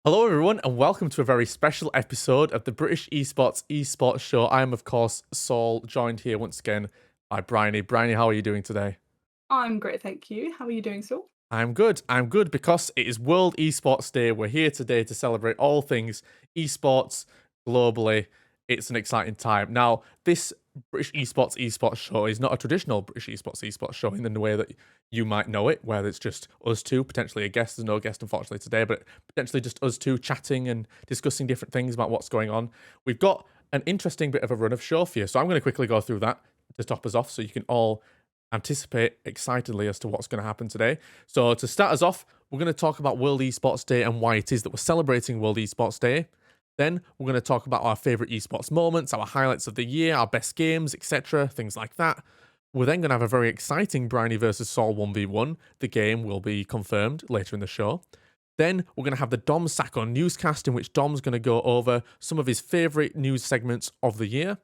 Hello, everyone, and welcome to a very special episode of the British Esports Show. I am, of course, Saul, joined here once again by Bryony. Bryony, how are you doing today? I'm great, thank you. How are you doing, Saul? I'm good. I'm good because it is World Esports Day. We're here today to celebrate all things esports globally. It's an exciting time. Now, this British Esports show is not a traditional British Esports show in the way that you might know it, where it's just us two, potentially a guest. There's no guest, unfortunately, today, but potentially just us two chatting and discussing different things about what's going on. We've got an interesting bit of a run of show for you, so I'm going to quickly go through that to top us off so you can all anticipate excitedly as to what's going to happen today. So to start us off, we're going to talk about World Esports Day and why it is that we're celebrating World Esports Day. Then we're going to talk about our favorite esports moments, our highlights of the year, our best games, etc., things like that. We're then going to have a very exciting Bryony versus Saul 1v1. The game will be confirmed later in the show. Then we're going to have the Dom Sacco Newscast, in which Dom's going to go over some of his favorite news segments of the year.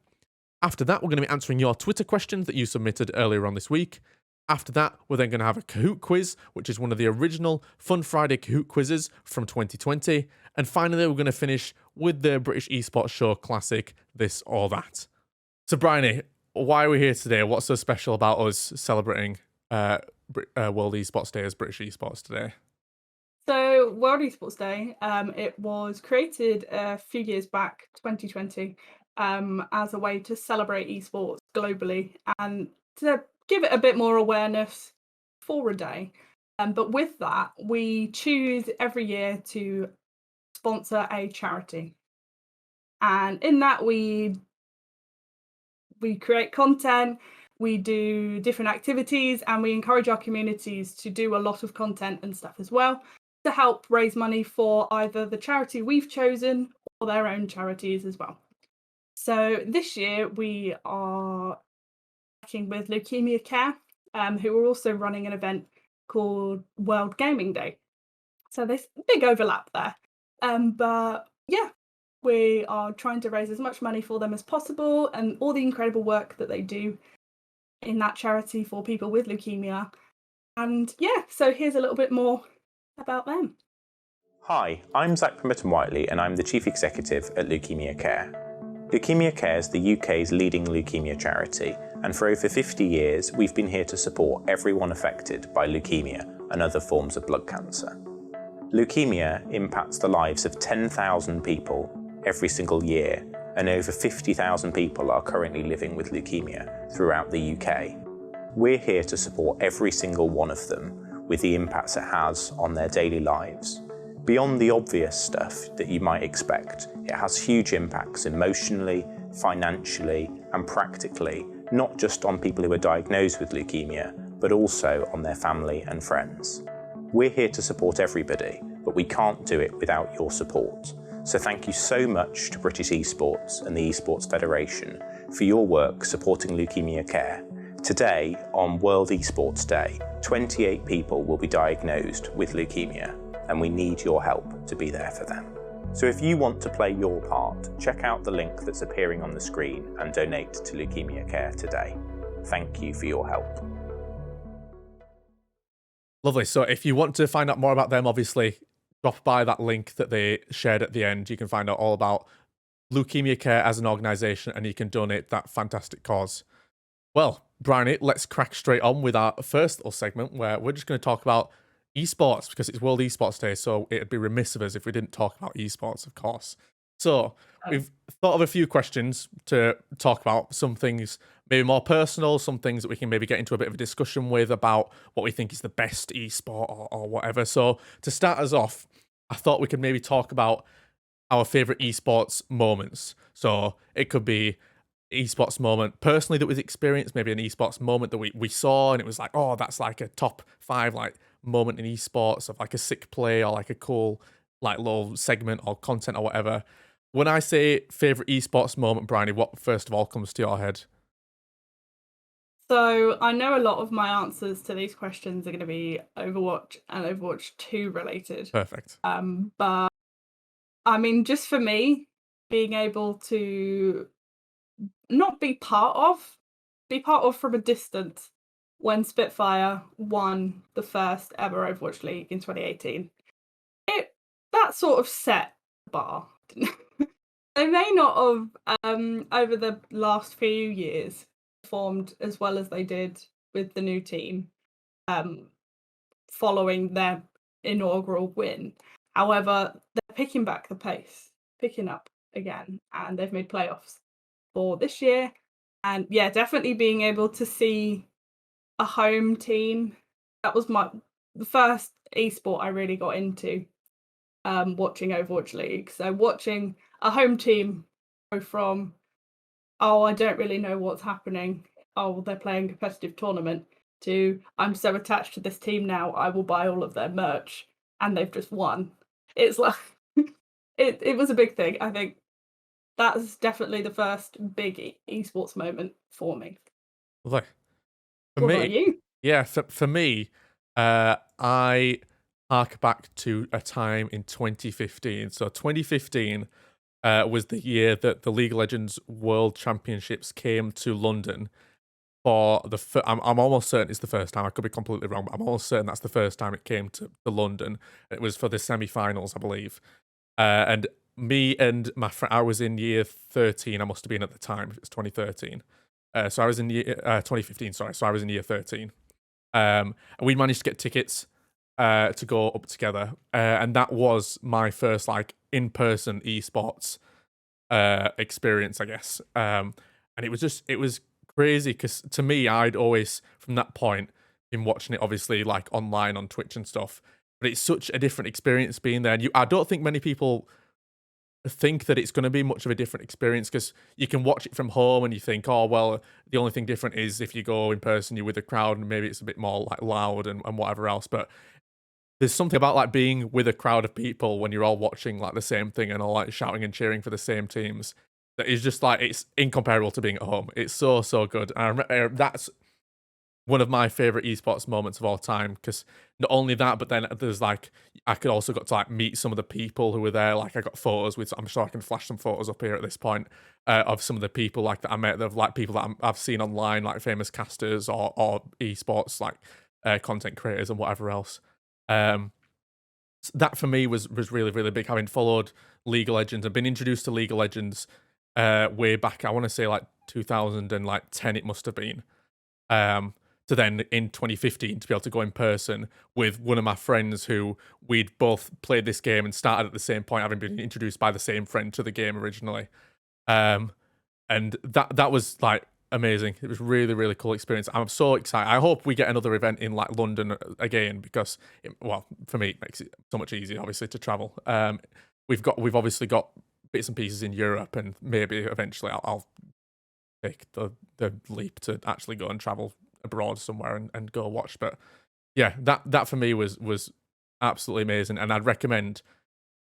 After that, we're going to be answering your Twitter questions that you submitted earlier on this week. After that, we're then going to have a Kahoot quiz, which is one of the original Fun Friday Kahoot quizzes from 2020. And finally, we're going to finish with the British Esports Show classic, This or That. So, Bryony, why are we here today? What's so special about us celebrating World Esports Day as British Esports today? So, World Esports Day, it was created a few years back, 2020, as a way to celebrate esports globally and to give it a bit more awareness for a day. But with that, we choose every year to sponsor a charity. And in that, we create content, we do different activities, and we encourage our communities to do a lot of content and stuff as well to help raise money for either the charity we've chosen or their own charities as well. So this year we are working with Leukemia Care, who are also running an event called World Gaming Day. So there's a big overlap there. But yeah, we are trying to raise as much money for them as possible and all the incredible work that they do in that charity for people with leukemia. And yeah, so here's a little bit more about them. Hi, I'm Zach Pemberton-Whiteley and I'm the Chief Executive at Leukemia Care. Leukemia Care is the UK's leading leukemia charity, and for over 50 years we've been here to support everyone affected by leukemia and other forms of blood cancer. Leukemia impacts the lives of 10,000 people every single year, and over 50,000 people are currently living with leukemia throughout the UK. We're here to support every single one of them with the impacts it has on their daily lives. Beyond the obvious stuff that you might expect, it has huge impacts emotionally, financially, and practically, not just on people who are diagnosed with leukemia, but also on their family and friends. We're here to support everybody, but we can't do it without your support. So thank you so much to British Esports and the Esports Federation for your work supporting Leukemia Care. Today, on World Esports Day, 28 people will be diagnosed with leukemia, and we need your help to be there for them. So if you want to play your part, check out the link that's appearing on the screen and donate to Leukemia Care today. Thank you for your help. Lovely. So if you want to find out more about them, obviously, drop by that link that they shared at the end. You can find out all about Leukemia Care as an organisation, and you can donate that fantastic cause. Well, Bryony, let's crack straight on with our first little segment where we're just going to talk about esports because it's World Esports Day, so it'd be remiss of us if we didn't talk about esports, of course. So we've thought of a few questions to talk about, some things maybe more personal, some things that we can maybe get into a bit of a discussion with about what we think is the best esport or whatever. So to start us off, I thought we could maybe talk about our favourite esports moments. So it could be esports moment personally that we've experienced, maybe an esports moment that we saw and it was like, oh, that's like a top 5 like moment in esports of like a sick play or like a cool like little segment or content or whatever. When I say favorite esports moment, Bryony, what first of all comes to your head? So I know a lot of my answers to these questions are going to be Overwatch and Overwatch 2 related. Perfect. But I mean, just for me, being able to not be part of from a distance when Spitfire won the first ever Overwatch League in 2018. That that sort of set the bar. They may not have, over the last few years, performed as well as they did with the new team, following their inaugural win. However, they're picking back the pace, picking up again, and they've made playoffs for this year. And yeah, definitely being able to see a home team. That was the first esport I really got into, watching Overwatch League. So watching a home team go from, oh, I don't really know what's happening, oh, they're playing a competitive tournament, to I'm so attached to this team now, I will buy all of their merch, and they've just won. It's like it was a big thing. I think that's definitely the first big esports moment for me. Look, for What about me, you? yeah, for me, I hark back to a time in 2015. So 2015 was the year that the League of Legends World Championships came to London for I'm almost certain it's the first time. I could be completely wrong, but I'm almost certain that's the first time it came to London. It was for the semi-finals, I believe. And me and my friend, I was in year 13. I must have been at the time. It was 2013. So I was in year 2015. Sorry, so I was in year 13. And we managed to get tickets to go up together, and that was my first like in-person esports experience, I guess. And it was crazy because to me, I'd always from that point been watching it obviously like online on Twitch and stuff, but it's such a different experience being there. And I don't think many people think that it's going to be much of a different experience because you can watch it from home and you think, oh well, the only thing different is if you go in person, you're with a crowd and maybe it's a bit more like loud and whatever else. But there's something about like being with a crowd of people when you're all watching like the same thing and all like shouting and cheering for the same teams that is just like it's incomparable to being at home. It's so good. And that's one of my favorite esports moments of all time because not only that, but then there's like I could also got to like meet some of the people who were there. Like I got photos with. I'm sure I can flash some photos up here at this point of some of the people like that I met. Of like people that I've seen online, like famous casters or esports like content creators and whatever else. That for me was really big. Having followed League of Legends, I've been introduced to League of Legends way back. I want to say like 2010. It must have been. To then in 2015 to be able to go in person with one of my friends who we'd both played this game and started at the same point, having been introduced by the same friend to the game originally. And that was like amazing. It was really cool experience. I'm so excited. I hope we get another event in like London again because for me it makes it so much easier obviously to travel. We've obviously got bits and pieces in Europe and maybe eventually I'll take the leap to actually go and travel abroad somewhere and go watch. But yeah, that for me was absolutely amazing, and I'd recommend,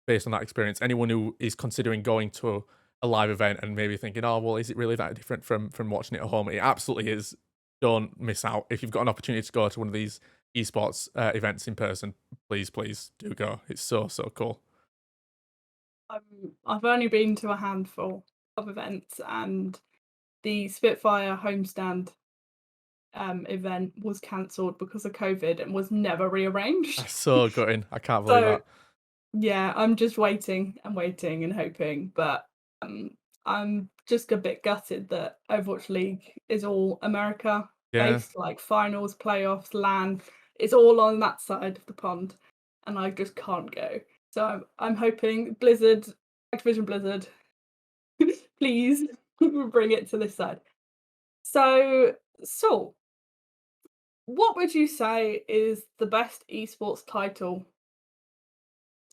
based on that experience, anyone who is considering going to a live event and maybe thinking, oh well, is it really that different from watching it at home? It absolutely is. Don't miss out. If you've got an opportunity to go to one of these esports events in person, please do go. It's so cool. I've only been to a handful of events, and the Spitfire homestand event was cancelled because of COVID and was never rearranged. That's so gutting. I can't believe that. Yeah, I'm just waiting and hoping, but I'm just a bit gutted that Overwatch League is all America based, like finals, playoffs, LAN. It's all on that side of the pond, and I just can't go. So I'm hoping Activision Blizzard, please bring it to this side. So, Saul, what would you say is the best esports title?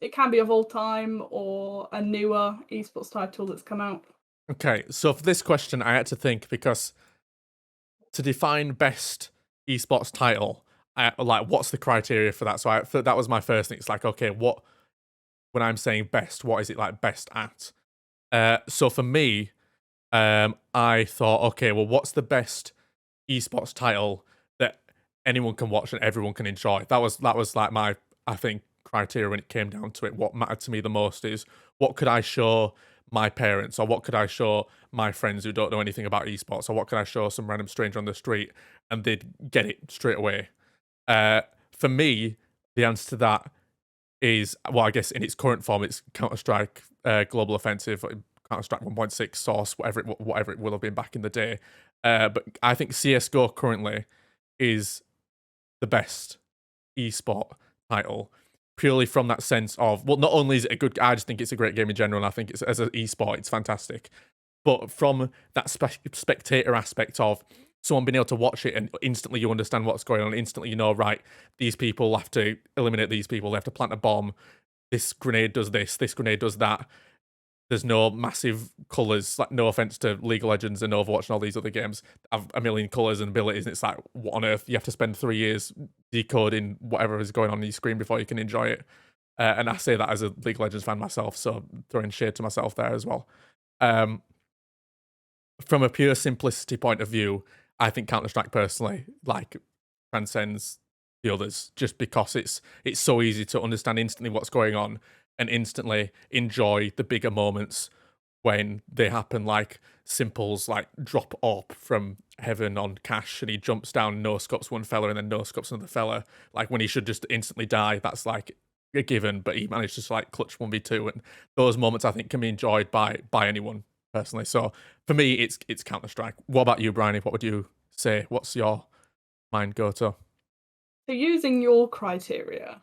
It can be of all time or a newer esports title that's come out. Okay, so for this question, I had to think because to define best esports title, like what's the criteria for that? So that was my first thing. It's like, okay, when I'm saying best, what is it like best at? So for me, I thought, okay, well, what's the best esports title that anyone can watch and everyone can enjoy? That was like my, I think, criteria when it came down to it. What mattered to me the most is what could I show my parents, or what could I show my friends who don't know anything about esports, or what could I show some random stranger on the street and they'd get it straight away. For me, the answer to that is, well, I guess in its current form, it's Counter-Strike Global Offensive, Counter-Strike 1.6 Source, whatever it will have been back in the day. But I think CS:GO currently is the best esport title, purely from that sense of, well, not only is it a good, I just think it's a great game in general, and I think it's, as an esport, it's fantastic. But from that spectator aspect of someone being able to watch it and instantly you understand what's going on, instantly you know, right, these people have to eliminate these people, they have to plant a bomb, this grenade does this grenade does that. There's no massive colours, like, no offense to League of Legends and Overwatch and all these other games have a million colours and abilities, and it's like, what on earth? You have to spend 3 years decoding whatever is going on your screen before you can enjoy it. And I say that as a League of Legends fan myself, so throwing shade to myself there as well. From a pure simplicity point of view, I think Counter-Strike personally, like, transcends the others, just because it's so easy to understand instantly what's going on and instantly enjoy the bigger moments when they happen, like Simple's like drop up from heaven on Cash and he jumps down, no scopes one fella and then no scopes another fella, like when he should just instantly die. That's like a given, but he managed to like clutch 1v2, and those moments I think can be enjoyed by anyone personally. So for me, it's Counter-Strike. What about you, Bryony? What would you say? What's your mind go to? So using your criteria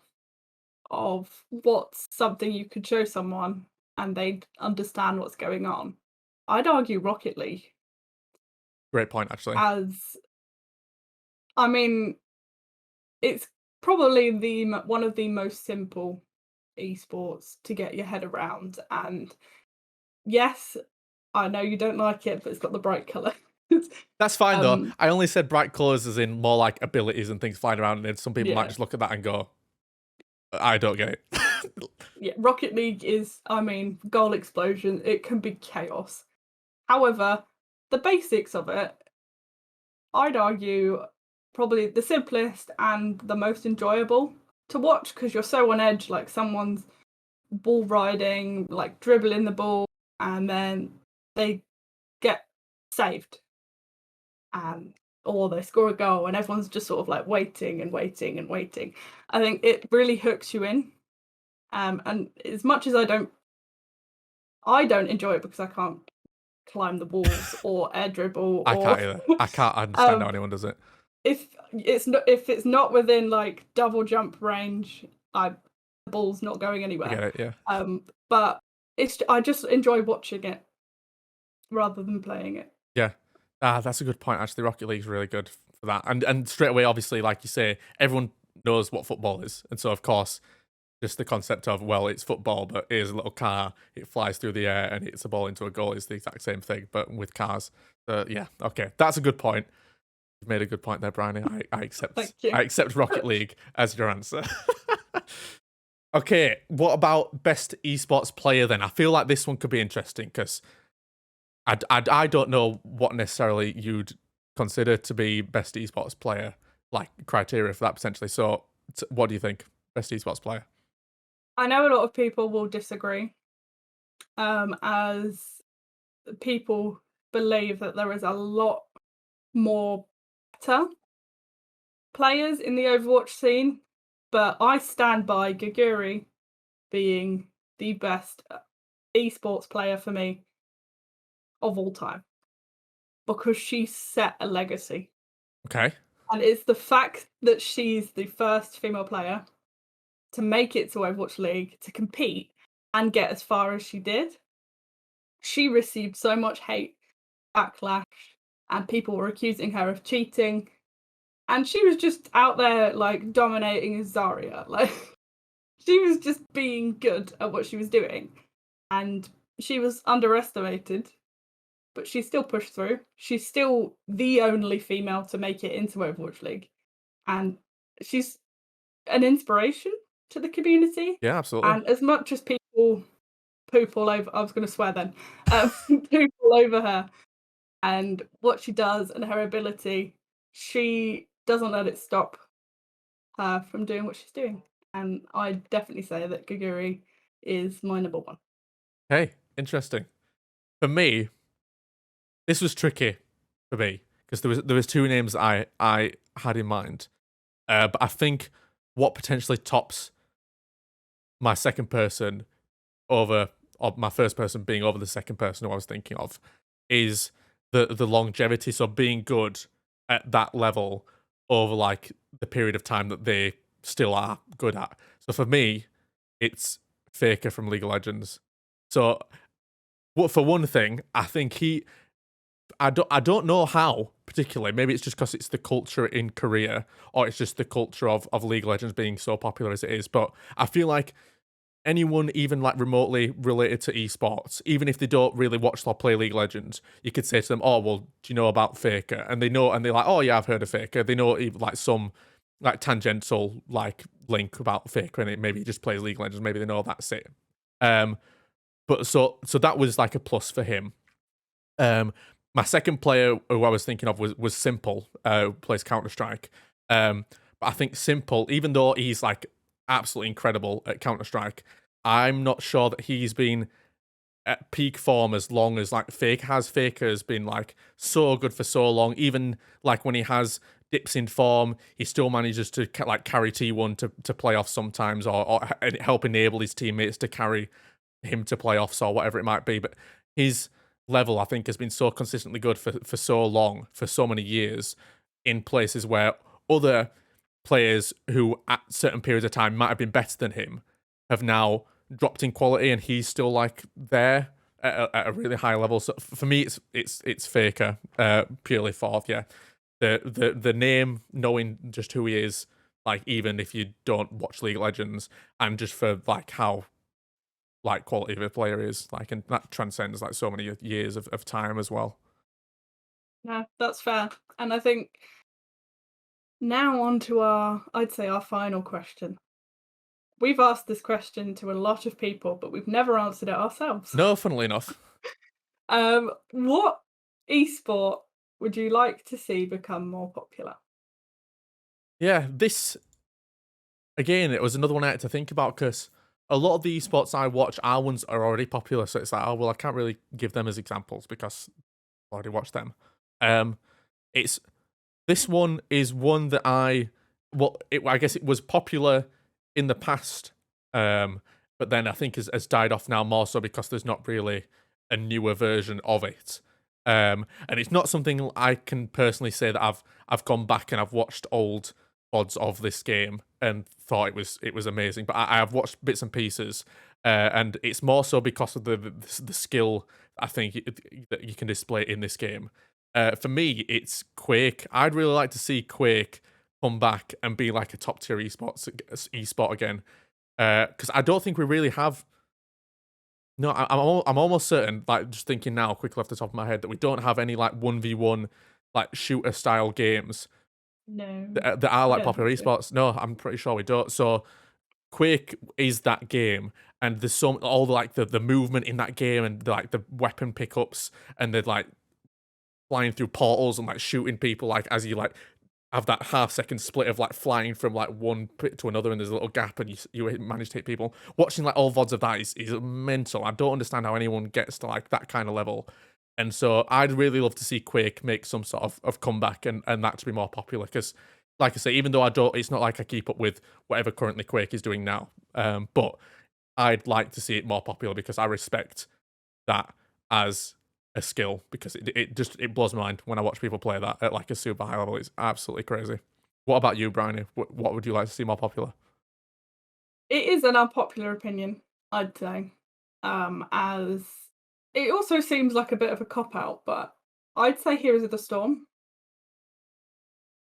of what's something you could show someone and they'd understand what's going on, I'd argue Rocket League. Great point, actually. I mean, it's probably one of the most simple esports to get your head around. And yes, I know you don't like it, but it's got the bright colour. That's fine though. I only said bright colours as in more like abilities and things flying around, and then some people might just look at that and go, I don't get it. Yeah, Rocket League is, I mean, goal explosion, it can be chaos. However, the basics of it, I'd argue, probably the simplest and the most enjoyable to watch, because you're so on edge, like someone's ball riding, like dribbling the ball, and then they get saved. Or they score a goal and everyone's just sort of like waiting and waiting and waiting. I think it really hooks you in. And as much as I don't enjoy it because I can't climb the walls or air dribble. I can't either. I can't understand how anyone does it. If it's not within like double jump range, the ball's not going anywhere. I get it, yeah. But I just enjoy watching it rather than playing it. Yeah. That's a good point, actually. Rocket League's really good for that. And straight away, obviously, like you say, everyone knows what football is. And so, of course, just the concept of, well, it's football, but here's a little car, it flies through the air and hits a ball into a goal is the exact same thing, but with cars. Yeah, okay. That's a good point. You've made a good point there, Bryony. I accept. Thank you. I accept Rocket League as your answer. Okay, what about best esports player then? I feel like this one could be interesting because I don't know what necessarily you'd consider to be best esports player, like criteria for that potentially. So what do you think? Best esports player? I know a lot of people will disagree, as people believe that there is a lot more better players in the Overwatch scene, but I stand by Gaguri being the best esports player for me of all time, because she set a legacy. Okay. And it's the fact that she's the first female player to make it to Overwatch League, to compete and get as far as she did. She received so much hate, backlash, and people were accusing her of cheating. And she was just out there like dominating as Zarya. Like, she was just being good at what she was doing. And she was underestimated, but she still pushed through. She's still the only female to make it into Overwatch League. And she's an inspiration to the community. Yeah, absolutely. And as much as people poop all over, I was going to swear then, poop all over her and what she does and her ability, she doesn't let it stop her from doing what she's doing. And I definitely say that Gaguri is my number one. Hey, interesting. For me, this was tricky for me because there was two names I had in mind, but I think what potentially tops my second person over, or my first person being over the second person who I was thinking of, is the longevity. So being good at that level over like the period of time that they still are good at. So for me, it's Faker from League of Legends. So, for one thing, I think I don't know how particularly. Maybe it's just because it's the culture in Korea, or it's just the culture of League of Legends being so popular as it is. But I feel like anyone even like remotely related to esports, even if they don't really watch or play League of Legends, you could say to them, "Oh, well, do you know about Faker?" And they know, and they're like, "Oh yeah, I've heard of Faker." They know even like some like tangential like link about Faker, and it maybe he just plays League of Legends. Maybe they know that's it. But so that was like a plus for him. My second player who I was thinking of was Simple, who plays Counter-Strike. But I think Simple, even though he's like absolutely incredible at Counter-Strike, I'm not sure that he's been at peak form as long as like Faker has. Faker has been like so good for so long. Even like when he has dips in form, he still manages to like carry T1 to playoffs sometimes, or help enable his teammates to carry him to playoffs or whatever it might be. But his level, I think, has been so consistently good for so long, for so many years, in places where other players who at certain periods of time might have been better than him have now dropped in quality, and he's still like there at a really high level. So for me, it's Faker, purely for the name, knowing just who he is, like even if you don't watch League of Legends, and just for like how like quality of a player is, like, and that transcends like so many years of time as well. Yeah, that's fair. And I think now on to I'd say our final question. We've asked this question to a lot of people, but we've never answered it ourselves. No, funnily enough. What esport would you like to see become more popular? Yeah, this again, it was another one I had to think about, because a lot of the esports I watch, our ones are already popular, so it's like, oh well, I can't really give them as examples because I already watched them. It's This one is one that I guess it was popular in the past, but then I think has died off now, more so because there's not really a newer version of it. And it's not something I can personally say that I've gone back and I've watched old VODs of this game and thought it was amazing. But I have watched bits and pieces, and it's more so because of the skill I think that you can display in this game. For me, it's Quake. I'd really like to see Quake come back and be like a top tier esport again, because I don't think we really have. No, I'm almost certain, like just thinking now, quickly off the top of my head, that we don't have any like 1v1 like shooter style games No. that are like don't popular think so. esports. No, I'm pretty sure we don't. So Quake is that game, and there's all the like the movement in that game, and like the weapon pickups, and the like flying through portals and like shooting people, like as you like have that half-second split of like flying from like one pit to another, and there's a little gap, and you manage to hit people. Watching like all VODs of that is mental. I don't understand how anyone gets to like that kind of level. And so I'd really love to see Quake make some sort of comeback, and that to be more popular, because like I say, even though it's not like I keep up with whatever currently Quake is doing now, but I'd like to see it more popular because I respect that as a skill, because it blows my mind when I watch people play that at like a super high level. It's absolutely crazy. What about you, Bryony? What would you like to see more popular? It is an unpopular opinion, I'd say. As it also seems like a bit of a cop out, but I'd say Heroes of the Storm.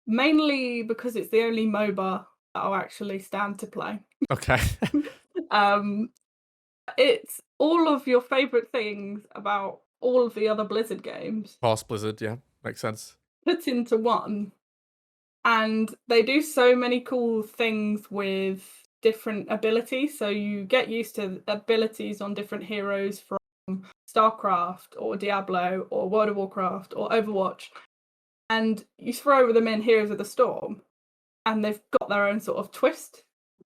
Mainly because it's the only MOBA that I'll actually stand to play. Okay. Um, it's all of your favorite things about all of the other Blizzard games Horse Blizzard, yeah, makes sense. put into one. And they do so many cool things with different abilities. So you get used to abilities on different heroes from StarCraft or Diablo or World of Warcraft or Overwatch. And you throw them in Heroes of the Storm, and they've got their own sort of twist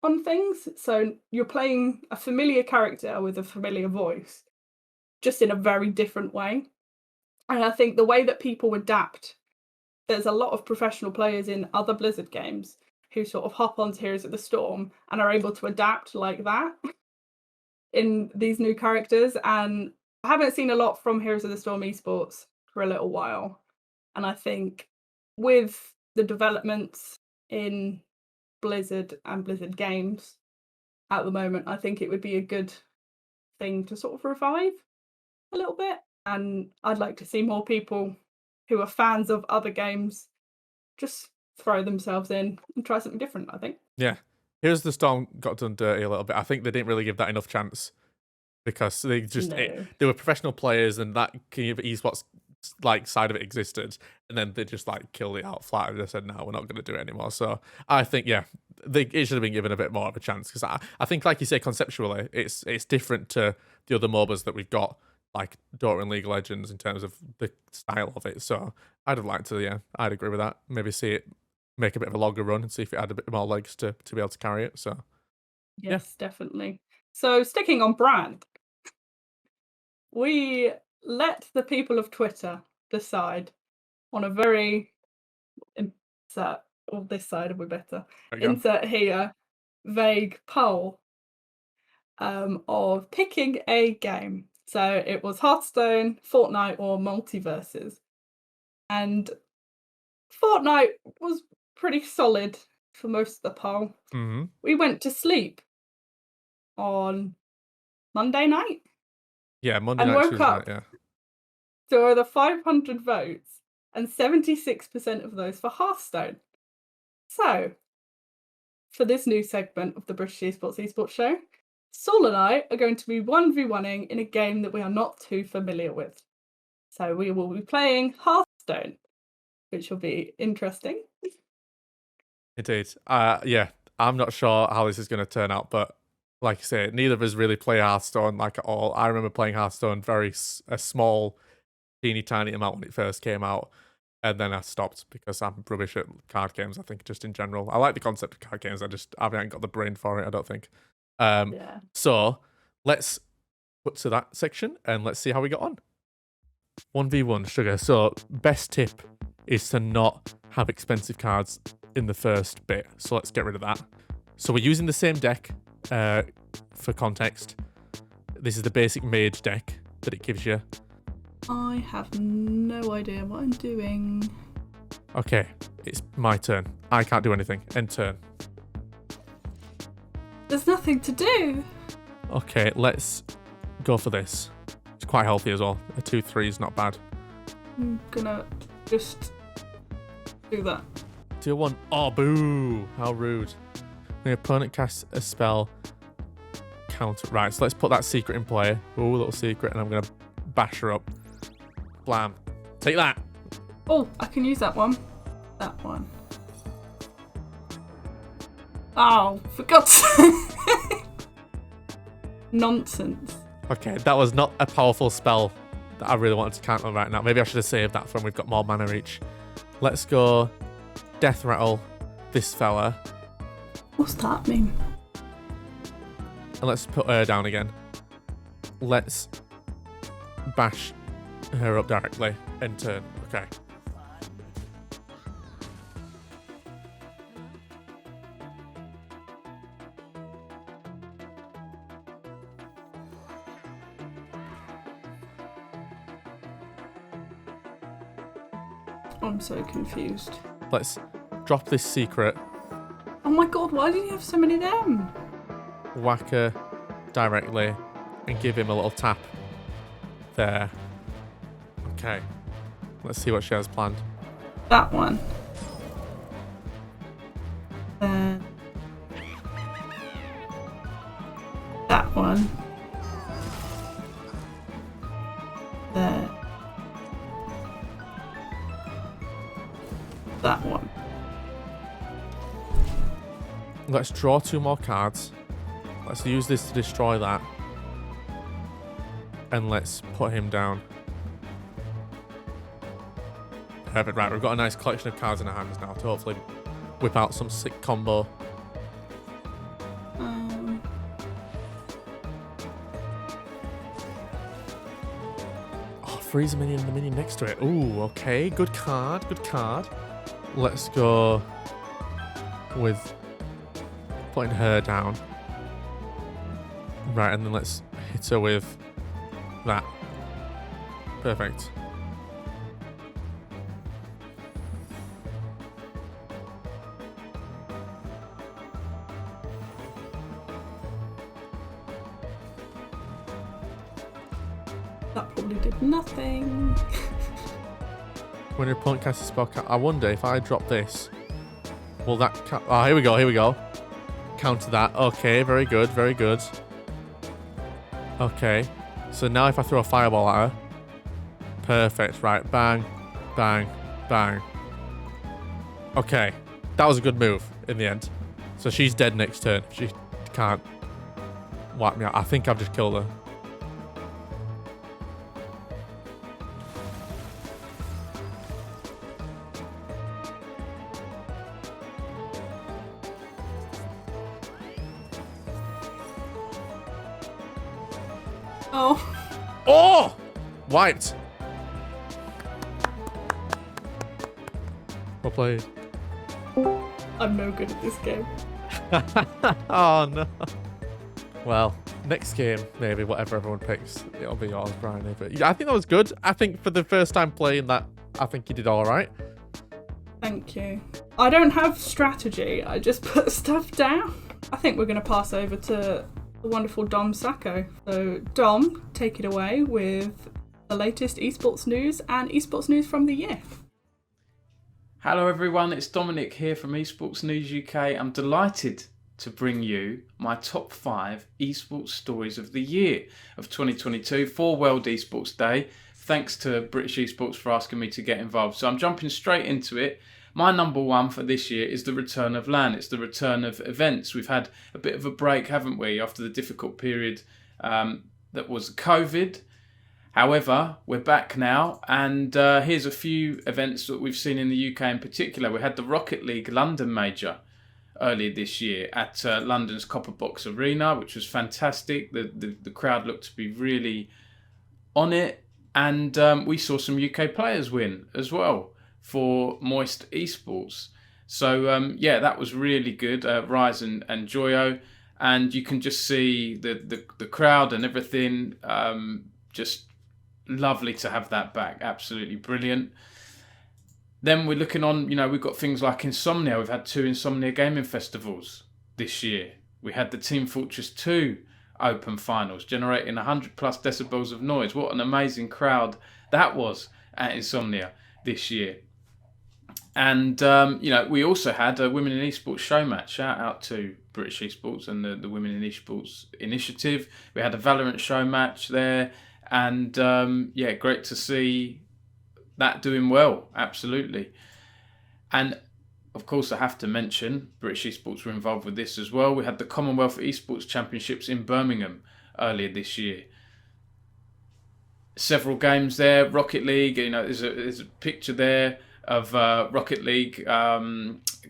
on things. So you're playing a familiar character with a familiar voice, just in a very different way. And I think the way that people adapt, there's a lot of professional players in other Blizzard games who sort of hop onto Heroes of the Storm and are able to adapt like that in these new characters. And I haven't seen a lot from Heroes of the Storm esports for a little while. And I think with the developments in Blizzard and Blizzard games at the moment, I think it would be a good thing to sort of revive a little bit. And I'd like to see more people who are fans of other games just throw themselves in and try something different, I think. Yeah. Here's the Storm got done dirty a little bit. I think they didn't really give that enough chance because they just they were professional players and that kind of esports like side of it existed, and then they just like killed it out flat and they said, no, we're not going to do it anymore. So I think, yeah, it should have been given a bit more of a chance because I think, like you say, conceptually, it's different to the other MOBAs that we've got, like Dota and League of Legends, in terms of the style of it. So I'd have liked to, yeah, I'd agree with that. Maybe see it make a bit of a longer run and see if it had a bit more legs to be able to carry it. So yes, definitely. So sticking on brand, we let the people of Twitter decide on a very insert, or this side will be better, insert here, vague poll of picking a game. So it was Hearthstone, Fortnite, or Multiverses. And Fortnite was pretty solid for most of the poll. Mm-hmm. We went to sleep on Monday night. Yeah, Monday and night, woke Tuesday up night, yeah. to over 500 votes and 76% of those for Hearthstone. So, for this new segment of the British Esports Show, Saul and I are going to be 1v1ing in a game that we are not too familiar with. So we will be playing Hearthstone, which will be interesting. Indeed. Yeah, I'm not sure how this is going to turn out, but like you say, neither of us really play Hearthstone like at all. I remember playing Hearthstone a small, teeny tiny amount when it first came out, and then I stopped because I'm rubbish at card games, I think, just in general. I like the concept of card games, I haven't got the brain for it, I don't think. So let's put to that section and let's see how we got on. 1v1 sugar. So best tip is to not have expensive cards in the first bit. So let's get rid of that. So we're using the same deck for context. This is the basic mage deck that it gives you. I have no idea what I'm doing. Okay, it's my turn. I can't do anything. End turn. There's nothing to do. Okay, let's go for this. It's quite healthy as well. A 2/3 is not bad. I'm gonna just do that. Deal 1. Oh, boo. How rude. The opponent casts a spell. Counter. Right, so let's put that secret in play. Oh, little secret. And I'm going to bash her up. Blam. Take that. Oh, I can use that one. That one. Oh, for God's sake. Nonsense. Okay, that was not a powerful spell that I really wanted to counter right now. Maybe I should have saved that for when we've got more mana each. Let's go Death Rattle this fella. What's that mean? And let's put her down again. Let's bash her up directly. End turn. Okay. I'm so confused. Let's drop this secret. Oh my God, why do you have so many of them? Whack her directly and give him a little tap there. Okay. Let's see what she has planned. That one. Then that one. There. That one. Let's draw 2 more cards. Let's use this to destroy that. And let's put him down. Perfect. Right, we've got a nice collection of cards in our hands now to hopefully whip out some sick combo. Oh, freeze a minion and the minion next to it. Ooh, okay. Good card. Good card. Let's go with putting her down. Right, and then let's hit her with that. Perfect. That probably did nothing. When your opponent casts a spell, I wonder if I drop this, will that oh, here we go. Counter that. Okay, very good, very good. Okay, so now if I throw a fireball at her, perfect, right, bang, bang, bang. Okay, that was a good move in the end. So she's dead next turn. She can't wipe me out. I think I've just killed her. Oh. Oh! Wiped. Well played. I'm no good at this game. Oh no. Well, next game, maybe whatever everyone picks, it'll be yours, Bryony. But yeah, I think that was good. I think for the first time playing that, I think you did all right. Thank you. I don't have strategy. I just put stuff down. I think we're going to pass over to the wonderful Dom Sacco. So, Dom, take it away with the latest esports news and esports news from the year. Hello everyone, it's Dominic here from Esports News UK. I'm delighted to bring you my top 5 esports stories of the year of 2022 for World Esports Day. Thanks to British Esports for asking me to get involved. So I'm jumping straight into it. My number 1 for this year is the return of LAN. It's the return of events. We've had a bit of a break, haven't we, after the difficult period that was COVID. However, we're back now, and here's a few events that we've seen in the UK in particular. We had the Rocket League London Major earlier this year at London's Copper Box Arena, which was fantastic. The crowd looked to be really on it, and we saw some UK players win as well for Moist Esports. So yeah, that was really good. Rise and Joyo, and you can just see the crowd and everything. Just lovely to have that back. Absolutely brilliant. Then we're looking on, we've got things like Insomnia. We've had 2 Insomnia gaming festivals this year. We had the Team Fortress 2 Open Finals, generating 100 plus decibels of noise. What an amazing crowd that was at Insomnia this year. And, we also had a Women in Esports show match. Shout out to British Esports and the Women in Esports initiative. We had a Valorant show match there. And, great to see that doing well. Absolutely. And, of course, I have to mention British Esports were involved with this as well. We had the Commonwealth Esports Championships in Birmingham earlier this year. Several games there. Rocket League, there's a picture there of Rocket League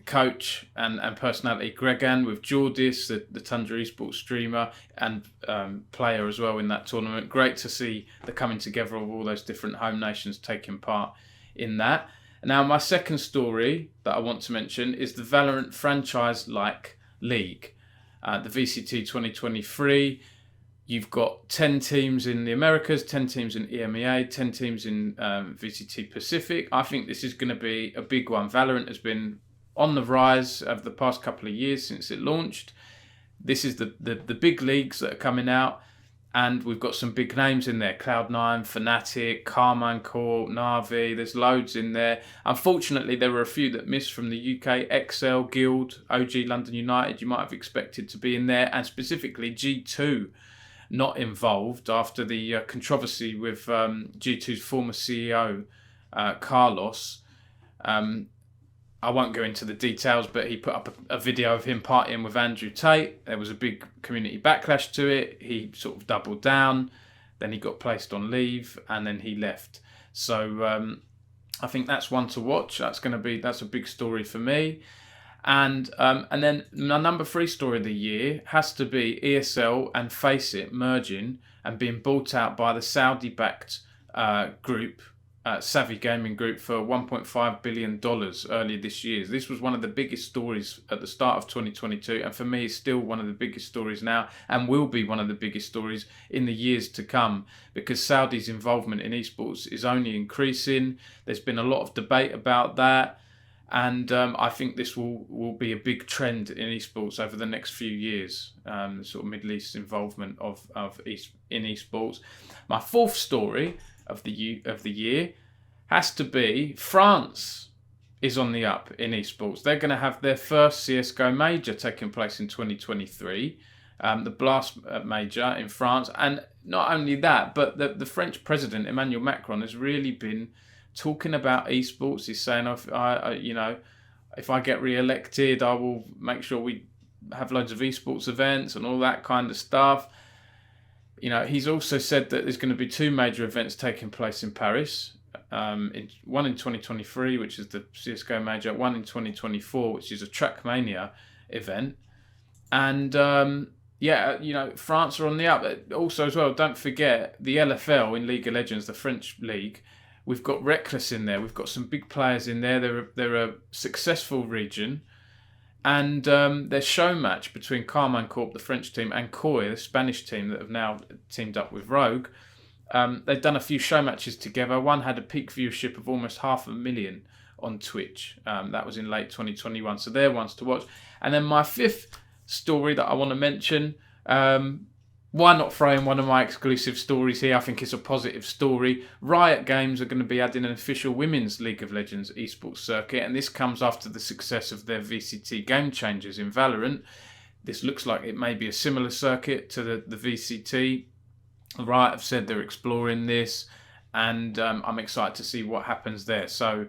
coach and personality Gregan with Jordis, the Tundra Esports streamer and player as well in that tournament. Great to see the coming together of all those different home nations taking part in that. Now, my second story that I want to mention is the Valorant franchise-like league, the VCT 2023. You've got 10 teams in the Americas, 10 teams in EMEA, 10 teams in VCT Pacific. I think this is going to be a big one. Valorant has been on the rise over the past couple of years since it launched. This is the big leagues that are coming out, and we've got some big names in there. Cloud9, Fnatic, Carmine Corp, Na'Vi. There's loads in there. Unfortunately, there were a few that missed from the UK. XL, Guild, OG London United, you might have expected to be in there, and specifically G2 not involved after the controversy with G2's former CEO, Carlos. I won't go into the details, but he put up a video of him partying with Andrew Tate. There was a big community backlash to it. He sort of doubled down. Then he got placed on leave, and then he left. So I think that's one to watch. That's a big story for me. And then my number 3 story of the year has to be ESL and Faceit merging and being bought out by the Saudi-backed group Savvy Gaming Group for $1.5 billion earlier this year. This was one of the biggest stories at the start of 2022, and for me, it's still one of the biggest stories now, and will be one of the biggest stories in the years to come, because Saudi's involvement in esports is only increasing. There's been a lot of debate about that, and I think this will be a big trend in esports over the next few years. Sort of Middle East involvement in esports. My fourth story of the year has to be France is on the up in esports. They're going to have their first CSGO major taking place in 2023, the Blast major in France. And not only that, but the French president, Emmanuel Macron, has really been talking about esports. He's saying, if I get re-elected, I will make sure we have loads of esports events and all that kind of stuff. He's also said that there's going to be two major events taking place in Paris. One in 2023, which is the CSGO major. One in 2024, which is a Trackmania event. And France are on the up. Also, as well, don't forget the LFL in League of Legends, the French league. We've got Reckless in there. We've got some big players in there. They're a successful region. And their show match between Carmine Corp, the French team, and Koi, the Spanish team that have now teamed up with Rogue. They've done a few show matches together. One had a peak viewership of almost 500,000 on Twitch. That was in late 2021. So they're ones to watch. And then my fifth story that I want to mention, why not throw in one of my exclusive stories here? I think it's a positive story. Riot Games are going to be adding an official women's League of Legends esports circuit, and this comes after the success of their VCT Game Changers in Valorant. This looks like it may be a similar circuit to the VCT. Riot have said they're exploring this, and I'm excited to see what happens there. So,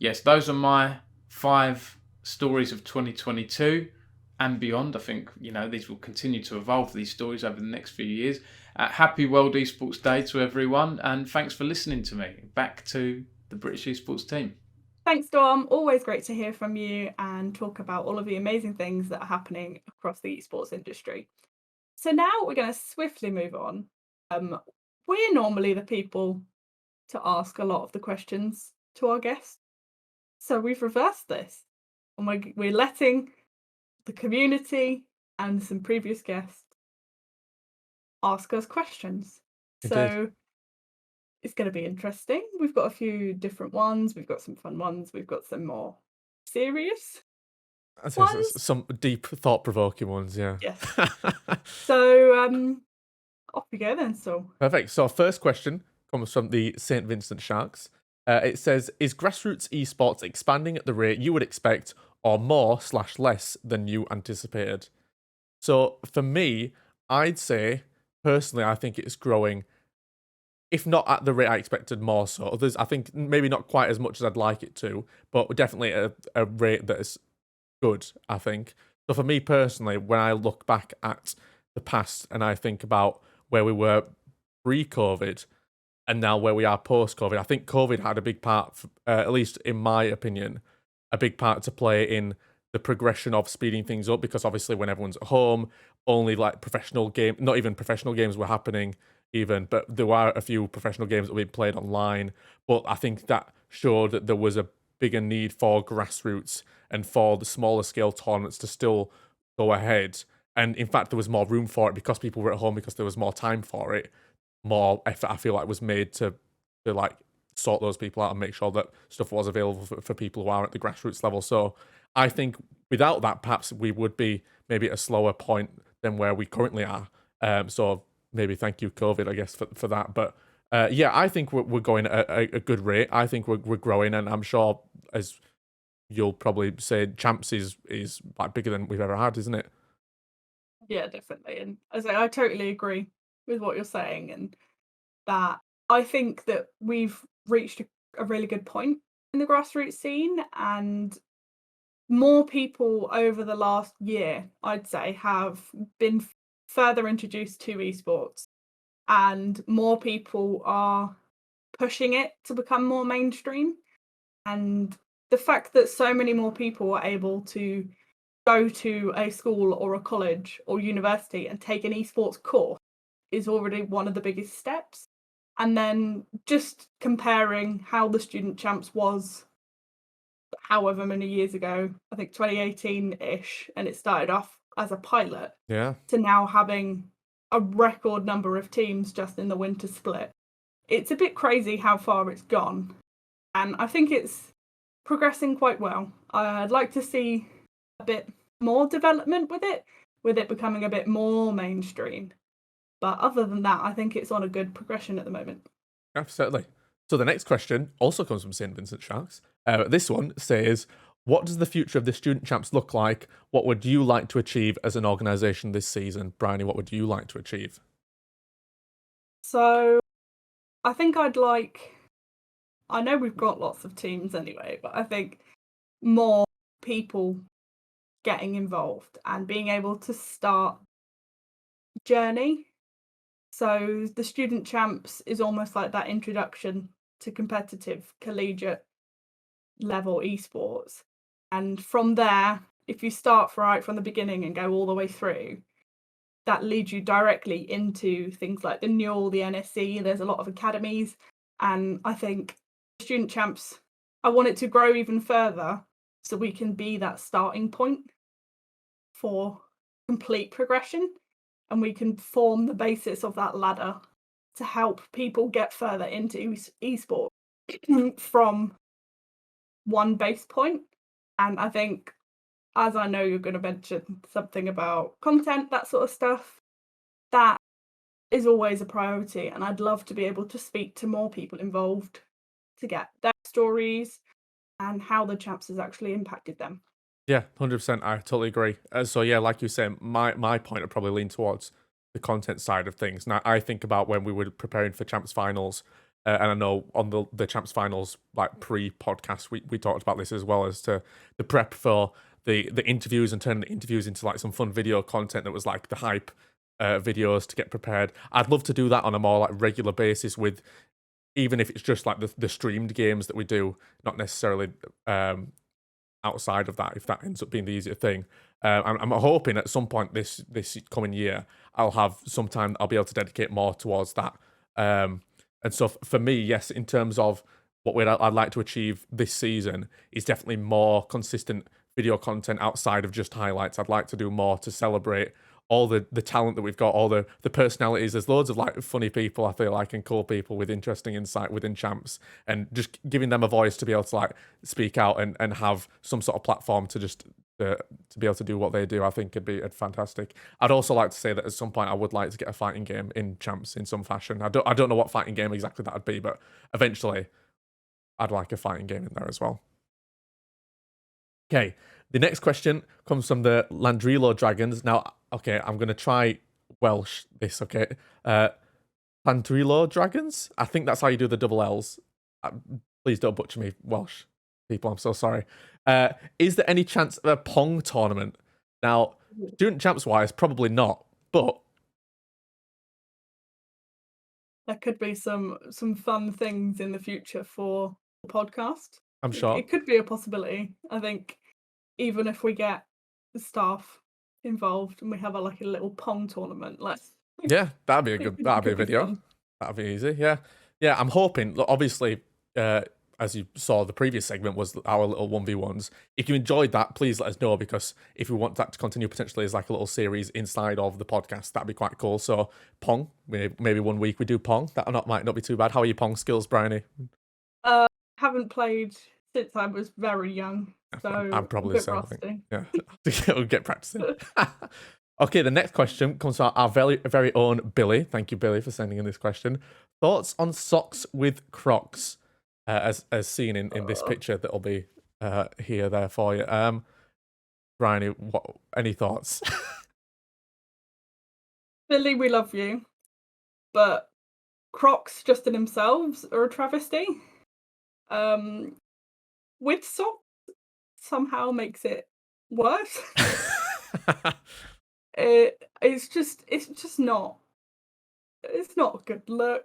yes, those are my 5 stories of 2022. And beyond. I think, these will continue to evolve, these stories, over the next few years. Happy World Esports Day to everyone, and thanks for listening to me. Back to the British Esports team. Thanks, Dom. Always great to hear from you and talk about all of the amazing things that are happening across the esports industry. So now we're going to swiftly move on. We're normally the people to ask a lot of the questions to our guests. So we've reversed this, and we're letting the community and some previous guests ask us questions. Indeed. So it's going to be interesting. We've got a few different ones. We've got some fun ones. We've got some more serious ones. Some deep, thought-provoking ones, yeah. Yes. So off we go then, Saul. Perfect. So our first question comes from the St. Vincent Sharks. It says, is grassroots esports expanding at the rate you would expect, or more/less than you anticipated? So for me, I'd say, personally, I think it's growing, if not at the rate I expected, more so. I think maybe not quite as much as I'd like it to, but definitely at a rate that is good, I think. So for me personally, when I look back at the past and I think about where we were pre-COVID and now where we are post-COVID, I think COVID had a big part, at least in my opinion, a big part to play in the progression of speeding things up, because obviously when everyone's at home, only like not even professional games were happening even, but there were a few professional games that we played online. But I think that showed that there was a bigger need for grassroots and for the smaller scale tournaments to still go ahead. And in fact, there was more room for it because people were at home, because there was more time for it. More effort, I feel like, was made to like sort those people out and make sure that stuff was available for people who are at the grassroots level. So I think without that, perhaps we would be maybe at a slower point than where we currently are. So maybe thank you, COVID, I guess, for that. But I think we're going at a good rate. I think we're growing, and I'm sure, as you'll probably say, Champs is like bigger than we've ever had, isn't it? Yeah, definitely. And I totally agree with what you're saying, and that I think that we've reached a really good point in the grassroots scene, and more people over the last year, I'd say, have been further introduced to esports, and more people are pushing it to become more mainstream. And the fact that so many more people are able to go to a school or a college or university and take an esports course is already one of the biggest steps. And then just comparing how the Student Champs was however many years ago, I think 2018-ish, and it started off as a pilot, Yeah. to now having a record number of teams just in the winter split. It's a bit crazy how far it's gone, and I think it's progressing quite well. I'd like to see a bit more development with it becoming a bit more mainstream. But other than that, I think it's on a good progression at the moment. Yeah, certainly. So the next question also comes from St. Vincent Sharks. This one says, what does the future of the Student Champs look like? What would you like to achieve as an organisation this season? Bryony, what would you like to achieve? So I think I know we've got lots of teams anyway, but I think more people getting involved and being able to start journey. So the Student Champs is almost like that introduction to competitive collegiate level esports. And from there, if you start right from the beginning and go all the way through, that leads you directly into things like the NUAL, the NSC. There's a lot of academies. And I think Student Champs, I want it to grow even further so we can be that starting point for complete progression. And we can form the basis of that ladder to help people get further into esports from one base point. And I think, as I know you're going to mention something about content, that sort of stuff, that is always a priority. And I'd love to be able to speak to more people involved to get their stories and how the Champs has actually impacted them. Yeah, 100%. I totally agree. So yeah, like you said, my point would probably lean towards the content side of things. Now, I think about when we were preparing for Champs Finals, and I know on the Champs Finals, like pre-podcast, we talked about this as well, as to the prep for the interviews and turning the interviews into like some fun video content that was like the hype videos to get prepared. I'd love to do that on a more like regular basis, with even if it's just like the streamed games that we do, not necessarily outside of that, if that ends up being the easier thing. I'm hoping at some point this coming year, I'll have some time I'll be able to dedicate more towards that. And so for me, yes, in terms of what I'd like to achieve this season is definitely more consistent video content outside of just highlights. I'd like to do more to celebrate all the talent that we've got, all the personalities. There's loads of like funny people, I feel like, and cool people with interesting insight within Champs, and just giving them a voice to be able to like speak out and have some sort of platform to just to be able to do what they do. I think it'd be fantastic. I'd also like to say that at some point I would like to get a fighting game in Champs in some fashion. I don't know what fighting game exactly that would be, but eventually I'd like a fighting game in there as well. Okay, the next question comes from the Landrilo Dragons. Now, okay, I'm going to try Welsh this, okay? Landrilo Dragons? I think that's how you do the double L's. Please don't butcher me, Welsh people, I'm so sorry. Is there any chance of a Pong tournament? Now, Student Champs-wise, probably not, but there could be some fun things in the future for the podcast. I'm sure. It could be a possibility. I think even if we get the staff involved and we have a little Pong tournament, yeah, that'd be a video. Fun. That'd be easy. Yeah. I'm hoping. Look, obviously, as you saw, the previous segment was our little 1v1s. If you enjoyed that, please let us know, because if we want that to continue potentially as like a little series inside of the podcast, that'd be quite cool. So Pong, maybe one week we do Pong. That might not be too bad. How are your Pong skills, Bryony? Haven't played since I was very young, so I'm probably the same. rusty. Yeah, we'll get practicing. Okay, the next question comes from our very own Billy. Thank you, Billy, for sending in this question. Thoughts on socks with Crocs, as seen in this picture that'll be here there for you. Bryony, any thoughts? Billy, we love you, but Crocs just in themselves are a travesty. With socks somehow makes it worse. It's just not a good look.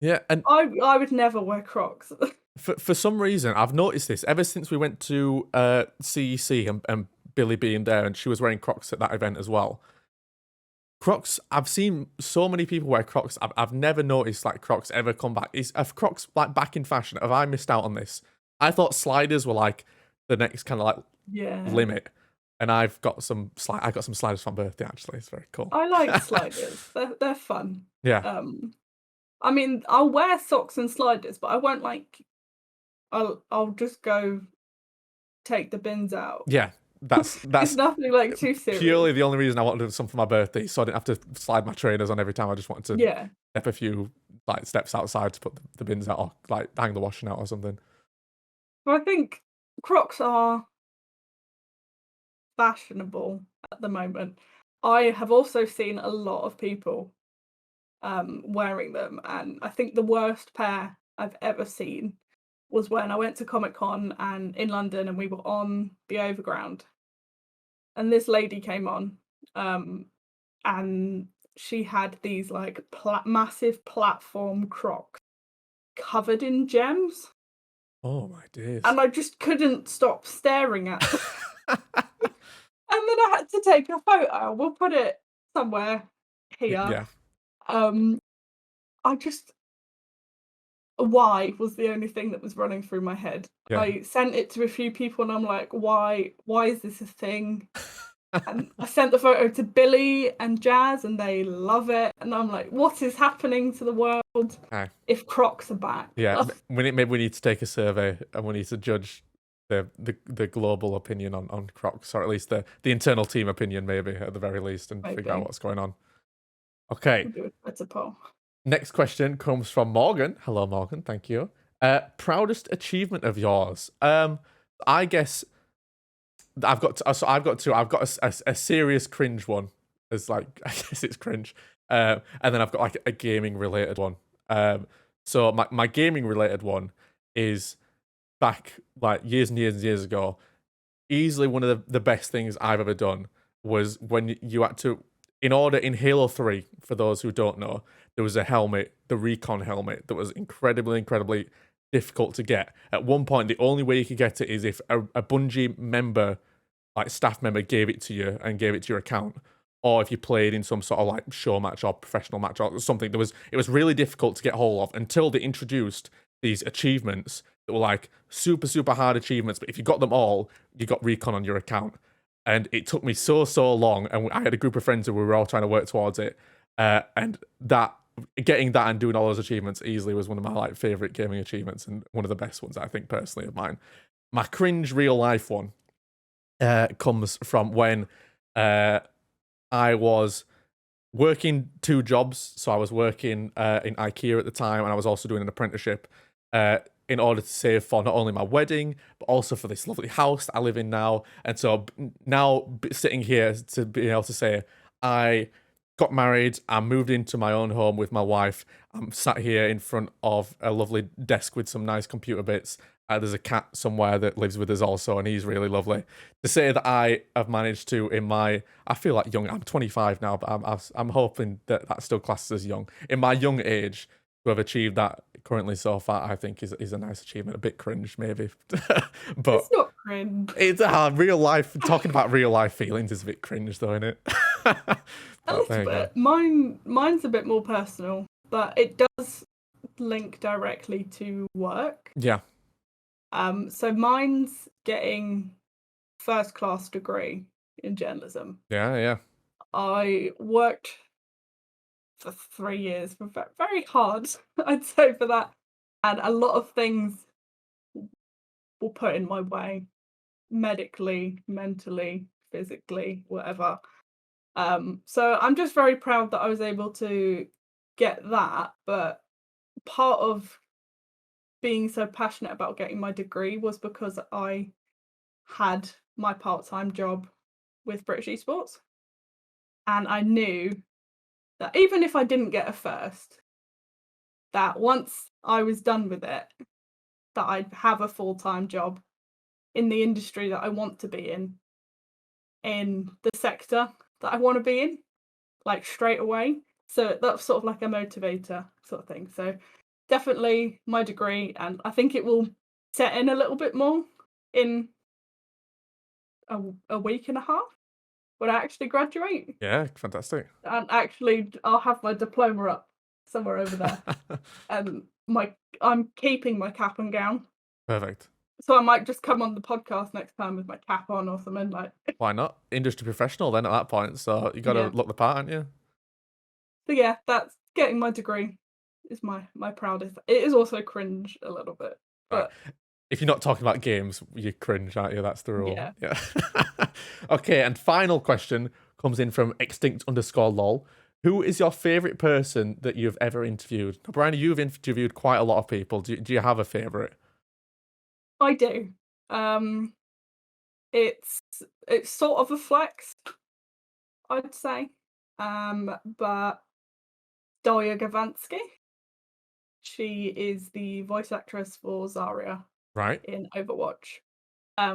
Yeah, and I would never wear Crocs. for some reason, I've noticed this ever since we went to CEC and Billy being there, and she was wearing Crocs at that event as well. Crocs, I've seen so many people wear Crocs. I've never noticed like Crocs ever come back. Have Crocs like back in fashion? Have I missed out on this? I thought sliders were like the next kind of like Yeah. limit, and I got some sliders for my birthday. Actually, it's very cool. I like sliders. They're fun. Yeah, I mean, I'll wear socks and sliders, but I won't like. I'll just go take the bins out. yeah. It's That's nothing like too serious. purely the only reason I wanted to do something for my birthday, so I didn't have to slide my trainers on every time. I just wanted to Yeah. step a few like steps outside to put the bins out, or like hang the washing out or something. But I think Crocs are fashionable at the moment. I have also seen a lot of people wearing them, and I think the worst pair I've ever seen was when I went to Comic-Con and in London, and we were on the overground, and this lady came on, and she had these like massive platform Crocs covered in gems, Oh my days. and I just couldn't stop staring at them. And then I had to take a photo. We'll put it somewhere here. Yeah, I just why was the only thing that was running through my head. yeah. I sent it to a few people and I'm like, why is this a thing? And I sent the photo to Billy and Jazz and they love it. And I'm like, what is happening to the world Aye. if Crocs are back? Yeah, maybe we need to take a survey and we need to judge the global opinion on Crocs, or at least the internal team opinion, maybe at the very least, and figure out Maybe. what's going on. Okay, We'll do a Twitter poll. next question comes from Morgan. Hello, Morgan. Thank you. Proudest achievement of yours? I guess I've got two. I've got a serious cringe one. It's like I guess it's cringe. And then I've got like a gaming related one. So my gaming related one is back like years and years and years ago. Easily one of the best things I've ever done was when you had to, in Halo 3, for those who don't know, there was a helmet, the Recon helmet, that was incredibly difficult to get. At one point, the only way you could get it is if a Bungie member, like staff member, gave it to you and gave it to your account, or if you played in some sort of like show match or professional match or something. It was really difficult to get hold of until they introduced these achievements that were like super hard achievements, but if you got them all, you got Recon on your account. And it took me so long, and I had a group of friends who we were all trying to work towards it, and getting that and doing all those achievements easily was one of my like favorite gaming achievements, and one of the best ones I think personally of mine. My cringe real life one comes from when I was working 2 jobs. So I was working in IKEA at the time, and I was also doing an apprenticeship in order to save for not only my wedding, but also for this lovely house that I live in now. And so now sitting here to be able to say, I got married, I moved into my own home with my wife. I'm sat here in front of a lovely desk with some nice computer bits. There's a cat somewhere that lives with us also, and he's really lovely. To say that I have managed to, I feel like young, I'm 25 now, but I'm hoping that still classes as young. In my young age, to have achieved that currently so far, I think is a nice achievement. A bit cringe, maybe. But it's not cringe. It's real life. Talking about real life feelings is a bit cringe, though, isn't it? A little bit. Mine's a bit more personal, but it does link directly to work. Yeah. So mine's getting first class degree in journalism. Yeah. I worked for 3 years, very hard, I'd say, for that, and a lot of things were put in my way, medically, mentally, physically, whatever. So I'm just very proud that I was able to get that, but part of being so passionate about getting my degree was because I had my part-time job with British Esports, and I knew that even if I didn't get a first, that once I was done with it, that I'd have a full-time job in the industry that I want to be in the sector that I want to be in, like straight away. So that's sort of like a motivator sort of thing. So definitely my degree, and I think it will set in a little bit more in a week and a half. when I actually graduate. Yeah, fantastic. And actually, I'll have my diploma up somewhere over there. I'm keeping my cap and gown. Perfect. So I might just come on the podcast next time with my cap on or something like. Why not? Industry professional then at that point, so you got to Yeah. look the part, aren't you? So yeah, that's getting my degree is my proudest. It is also cringe a little bit, but If you're not talking about games, you cringe, aren't you? That's the rule. Yeah. Okay, and final question comes in from extinct_lol. Who is your favourite person that you've ever interviewed? Bryony, you've interviewed quite a lot of people. Do you have a favourite? I do. It's sort of a flex, I'd say. But Daria Gavansky. She is the voice actress for Zarya Right. in Overwatch.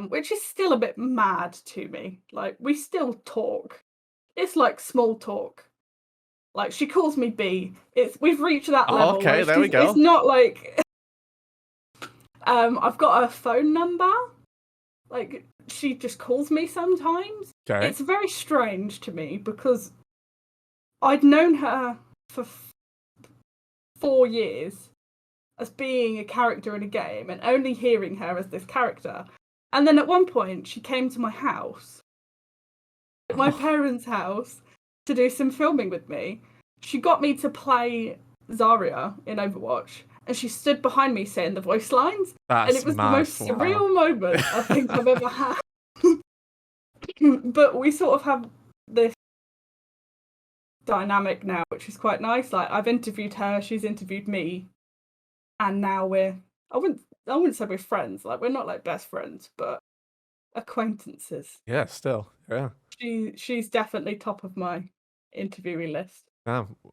Which is still a bit mad to me. Like, we still talk. It's like small talk. Like, she calls me B. We've reached that level. Okay, where there we go. It's not like I've got a phone number. Like, she just calls me sometimes. Okay. It's very strange to me because I'd known her for 4 years as being a character in a game and only hearing her as this character. And then at one point, she came to my house, my parents' house, to do some filming with me. She got me to play Zarya in Overwatch, and she stood behind me saying the voice lines. That's and it was mad. the most surreal moment I think I've ever had. But we sort of have this dynamic now, which is quite nice. Like, I've interviewed her, she's interviewed me, and now I wouldn't say we're friends. Like, we're not like best friends, but acquaintances. Yeah, still. Yeah. She's definitely top of my interviewee list.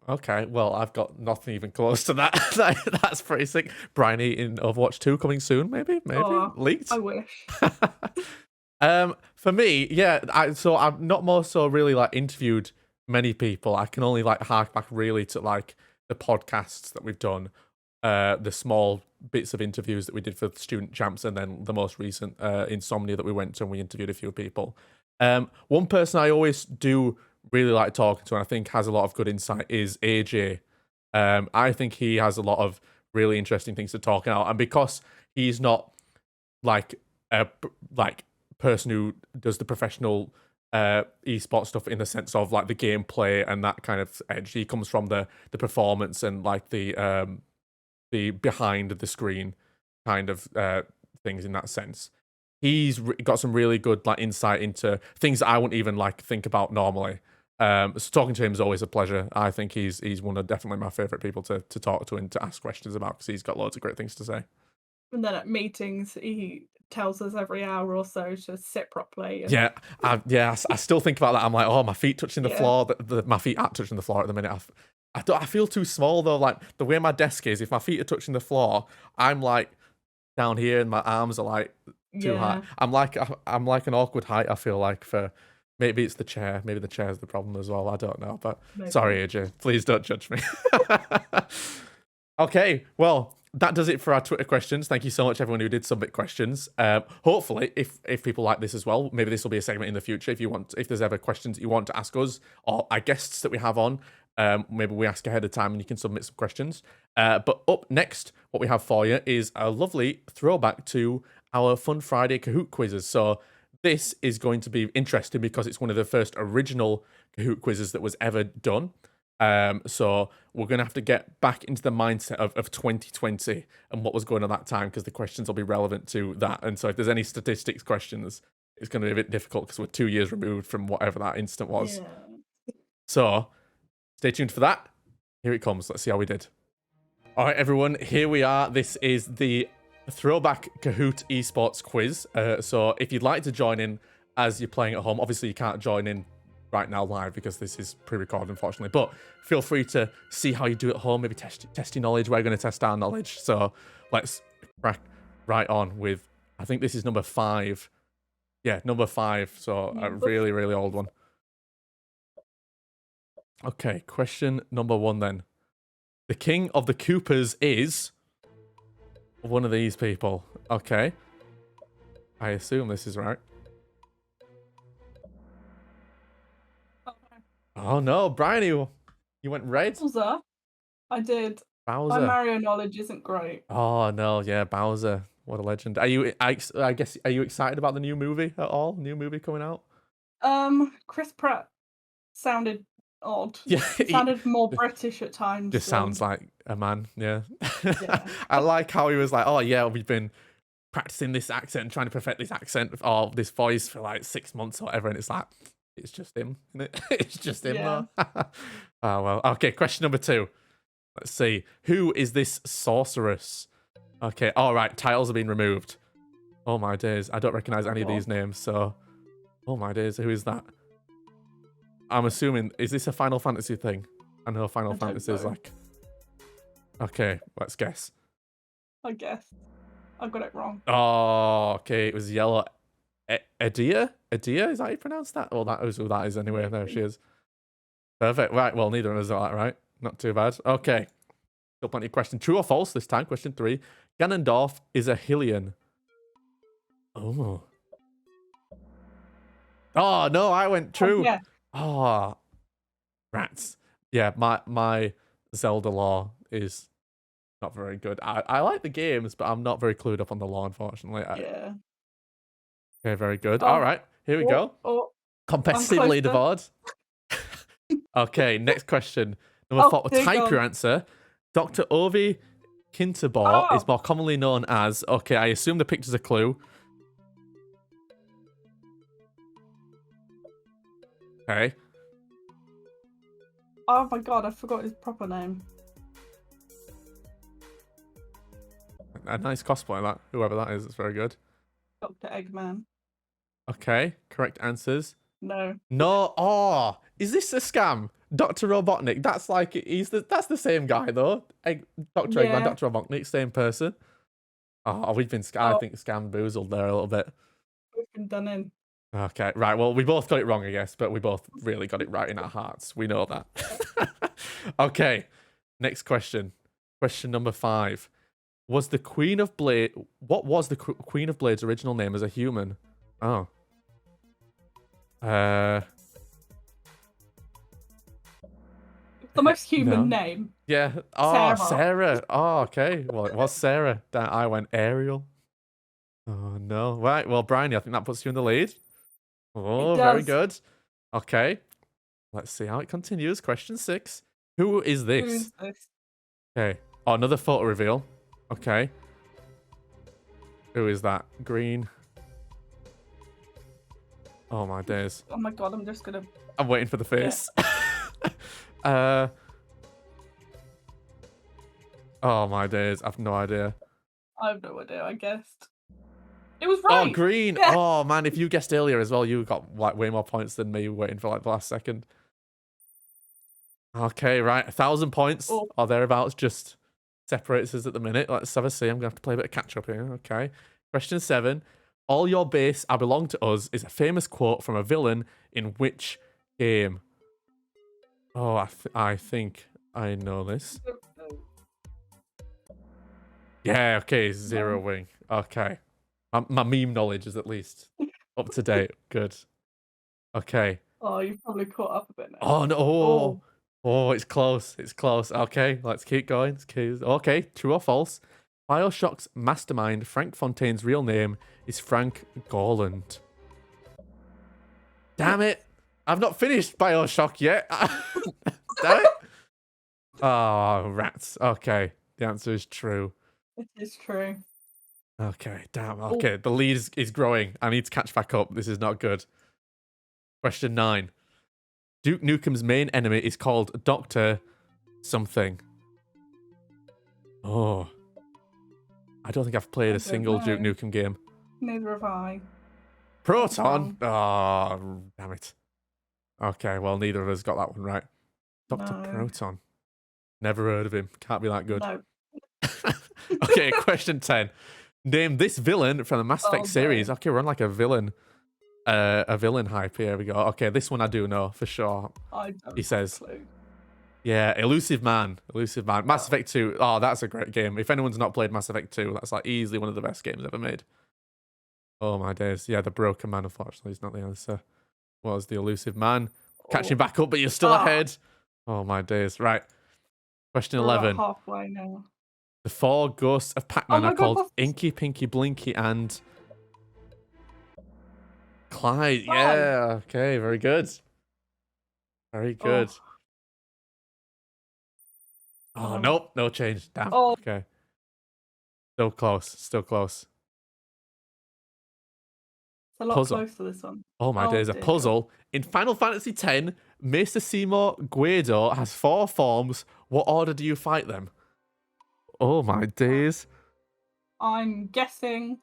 Okay. Well, I've got nothing even close to that. That's pretty sick. Bryony in Overwatch 2 coming soon, maybe? Leaked? I wish. For me, yeah, I've not more so really like interviewed many people. I can only like hark back really to like the podcasts that we've done, the small bits of interviews that we did for the student champs, and then the most recent Insomnia that we went to and we interviewed a few people. One person I always do really like talking to and I think has a lot of good insight is AJ. I think he has a lot of really interesting things to talk about, and because he's not like a person who does the professional esports stuff in the sense of like the gameplay and that kind of edge, he comes from the performance and like the behind the screen kind of things in that sense. He's got some really good like insight into things that I wouldn't even like think about normally. So talking to him is always a pleasure. I think he's one of definitely my favorite people to talk to and to ask questions about because he's got loads of great things to say. And then at meetings, he tells us every hour or so to sit properly. And... I still think about that. I'm like, oh, my feet touching the floor. My feet aren't touching the floor at the minute. I feel too small though. Like the way my desk is, if my feet are touching the floor, I'm like down here and my arms are like too high. I'm like an awkward height. I feel like for maybe it's the chair. Maybe the chair's the problem as well. I don't know. But sorry, AJ. Please don't judge me. Okay, well. That does it for our Twitter questions. Thank you so much, everyone who did submit questions. Hopefully, if people like this as well, maybe this will be a segment in the future. If there's ever questions that you want to ask us or our guests that we have on, maybe we ask ahead of time and you can submit some questions. But up next, what we have for you is a lovely throwback to our Fun Friday Kahoot quizzes. So this is going to be interesting because it's one of the first original Kahoot quizzes that was ever done. So we're going to have to get back into the mindset of 2020 and what was going on at that time because the questions will be relevant to that. And so if there's any statistics questions, it's going to be a bit difficult because we're 2 years removed from whatever that instant was. Yeah. So stay tuned for that. Here it comes. Let's see how we did. All right, everyone, here we are. This is the throwback Kahoot esports quiz. So if you'd like to join in as you're playing at home, obviously you can't join in right now live because this is pre-recorded, unfortunately, but feel free to see how you do at home, maybe test your knowledge. We're going to test our knowledge, so let's crack right on with, I think this is number 5. Yeah, number 5, so a really, really old one. Okay, question number 1 then. The king of the Coopers is one of these people. Okay, I assume this is right. Oh no, Bryony, you went red. Bowser. I did. My Bowser. Mario knowledge isn't great. Oh no, yeah, Bowser. What a legend. Are you? I guess. Are you excited about the new movie at all? New movie coming out? Chris Pratt sounded odd. Yeah, Sounded more British at times. just sounds like a man. Yeah. Yeah. I like how he was like, oh yeah, we've been practicing this accent and trying to perfect this accent or this voice for like 6 months or whatever, and it's like, it's just him, isn't it? It's just him Yeah. though. Oh well. Okay, question number 2. Let's see. Who is this sorceress? Okay, all right. Titles have been removed. Oh my days. I don't recognize any of these names, so. Oh my days. Who is that? I'm assuming, is this a Final Fantasy thing? I know Final Fantasy is know. like. Okay, let's guess. I guess. I got it wrong. Oh, okay. It was yellow. Adia? Adia? Is that how you pronounce that? Well, that is who that is anyway. There she is. Perfect. Right. Well, neither of us are that right. Not too bad. Okay. Still plenty of questions. True or false this time? Question 3. Ganondorf is a Hylian. Oh. Oh, no. I went true. Yeah. Oh. Rats. Yeah, my Zelda lore is not very good. I like the games, but I'm not very clued up on the lore, unfortunately. Yeah. Okay, very good. Oh. All right. Here we go. Oh, Competitive closer. leaderboard. Okay, next question. Number 4. dear Type God. your answer. Dr. Ovi Kinterbor is Oh. more commonly known as. Okay, I assume the picture's a clue. Okay. Oh my god, I forgot his proper name. A nice cosplay, that. Whoever that is, it's very good. Dr. Eggman. Okay, correct answers. No. No. Oh, is this a scam? Dr. Robotnik. That's like that's the same guy though. Dr. Eggman, Yeah. Dr. Robotnik, same person. Oh, we've been I think scamboozled there a little bit. We've been done in. Okay, right. Well, we both got it wrong, I guess, but we both really got it right in our hearts. We know that. Okay, next question. Question number 5. Was the Queen of Blade? What was the Queen of Blade's original name as a human? Oh. The most human No. name. Yeah. Oh, Sarah. Sarah. Oh, okay. Well, it was Sarah. I went Ariel. Oh, no. Right. Well, Bryony, I think that puts you in the lead. Oh, very does. good. Okay. Let's see how it continues. Question 6. Who is this? Who's this? Okay. Oh, another photo reveal. Okay. Who is that? Green. Oh, my days. Oh my god, I'm just gonna. I'm waiting for the face. Oh my days, I've no idea. I have no idea, I guessed. It was right. Oh, green. Yeah. Oh man, if you guessed earlier as well, you got like way more points than me waiting for like the last second. Okay, right, 1,000 points or thereabouts just separates us at the minute. Let's have a see. I'm gonna have to play a bit of catch up here. Okay. Question 7. All your base, I belong to us is a famous quote from a villain in which game? Oh, I think I know this. Yeah, okay, Zero Wing. Okay. My meme knowledge is at least up to date. Good. Okay. Oh, you've probably caught up a bit now. Oh, no. Oh, it's close. It's close. Okay, let's keep going. Okay, true or false? BioShock's mastermind, Frank Fontaine's real name is Frank Gorland. Damn it. I've not finished BioShock yet. Damn it. Oh, rats. Okay, the answer is true. It is true. Okay, damn. Okay, the lead is growing. I need to catch back up. This is not good. Question 9. Duke Nukem's main enemy is called Dr. something. Oh. I don't think I've played a single Duke Nukem game. Neither have I. Proton? Oh, damn it. Okay, well, neither of us got that one right. Dr. No. Proton. Never heard of him. Can't be that good. No. Okay, question 10. Name this villain from the Mass Effect series. Okay, we're on like a villain hype. Here we go. Okay, this one I do know for sure. He says, yeah, Elusive Man. Mass Effect 2. Oh, that's a great game. If anyone's not played Mass Effect 2, that's like easily one of the best games ever made. Oh my days. Yeah, the Broken Man, unfortunately, is not the answer. What was the Elusive Man? catching back up, but you're still Ah. ahead. Oh my days. Right. Question We're about 11. halfway now. The 4 ghosts of Pac-Man Oh my are God, called what's this? Inky, Pinky, Blinky, and Clyde. Clyde. Yeah. Okay. Very good. Very good. Oh, nope. No change. Damn. Oh. Okay. Still close. Still close. It's a lot Puzzle. closer, this one. Oh my days. A dear puzzle. In Final Fantasy X, Mr. Seymour Guido has 4 forms. What order do you fight them? Oh my days. I'm guessing.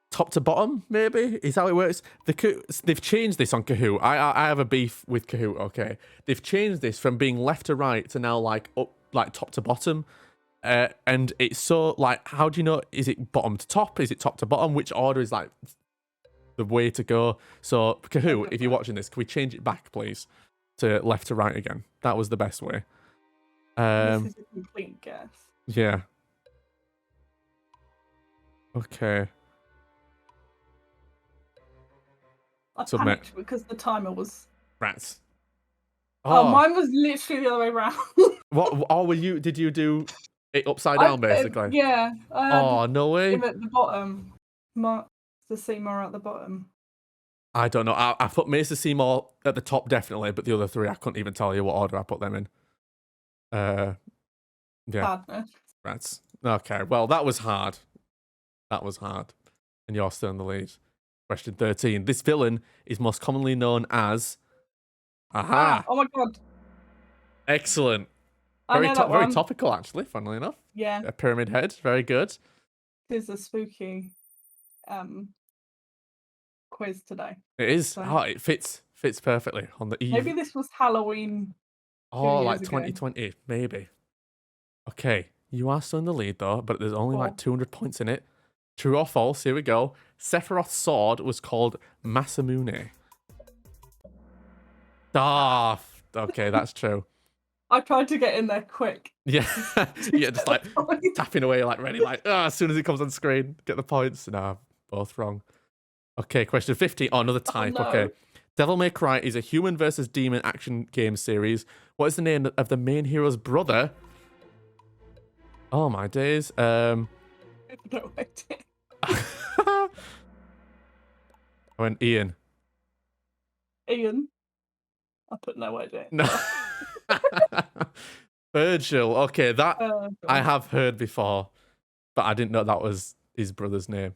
Top to bottom, maybe? Is how it works? They've changed this on Kahoot. I have a beef with Kahoot, okay? They've changed this from being left to right to now like up, like top to bottom. And it's so like, how do you know? Is it bottom to top? Is it top to bottom? Which order is like the way to go? So Kahoot, if you're watching this, can we change it back, please, to left to right again? That was the best way. This is a complete guess. Yeah. Okay. I Submit. panicked because the timer was. Rats. Oh, mine was literally the other way around. What? Oh, did you do it upside down, basically? Yeah. Oh, no way. Him at the bottom. The Seymour at the bottom. I don't know. I put Mesa Seymour at the top, definitely, but the other 3, I couldn't even tell you what order I put them in. Yeah. Sadness. Rats. Okay, well, that was hard. That was hard. And you're still in the lead. Question 13. This villain is most commonly known as... Aha! Oh my God. Excellent. I know that Very one. topical, actually, funnily enough. Yeah. A pyramid head. Very good. It's a spooky quiz today. It is. So- Oh, it fits perfectly on the eve. Maybe this was Halloween. Oh, years like ago. 2020, maybe. Okay, you are still in the lead though, but there's only like Cool. 200 points in it. True or false? Here we go. Sephiroth's sword was called Masamune. Ah, okay, that's true. I tried to get in there quick. Yeah, yeah, just like tapping away, like ready, like as soon as it comes on screen, get the points. No, both wrong. Okay, question 50. Oh, another type. no. Okay. Devil May Cry is a human versus demon action game series. What is the name of the main hero's brother? Oh my days. No idea. I went Ian. Ian. I put no idea. No. Virgil. Okay, that I have heard before, but I didn't know that was his brother's name.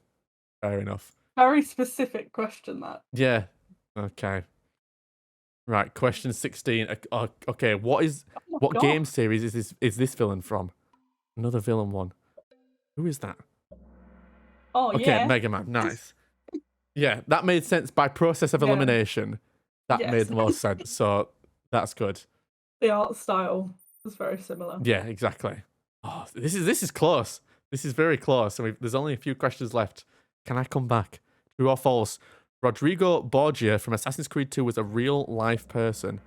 Fair enough. Very specific question, that. Yeah. Okay. Right. Question 16. Okay. What God. game series is this villain from? Another villain one. Who is that? Oh, Okay, yeah. Mega Man. Nice. Yeah, that made sense by process of Yeah. elimination. That Yes. made the most sense. So that's good. The art style was very similar. Yeah, exactly. Oh, this is close. This is very close. And there's only a few questions left. Can I come back? True or false? Rodrigo Borgia from Assassin's Creed 2 was a real life person.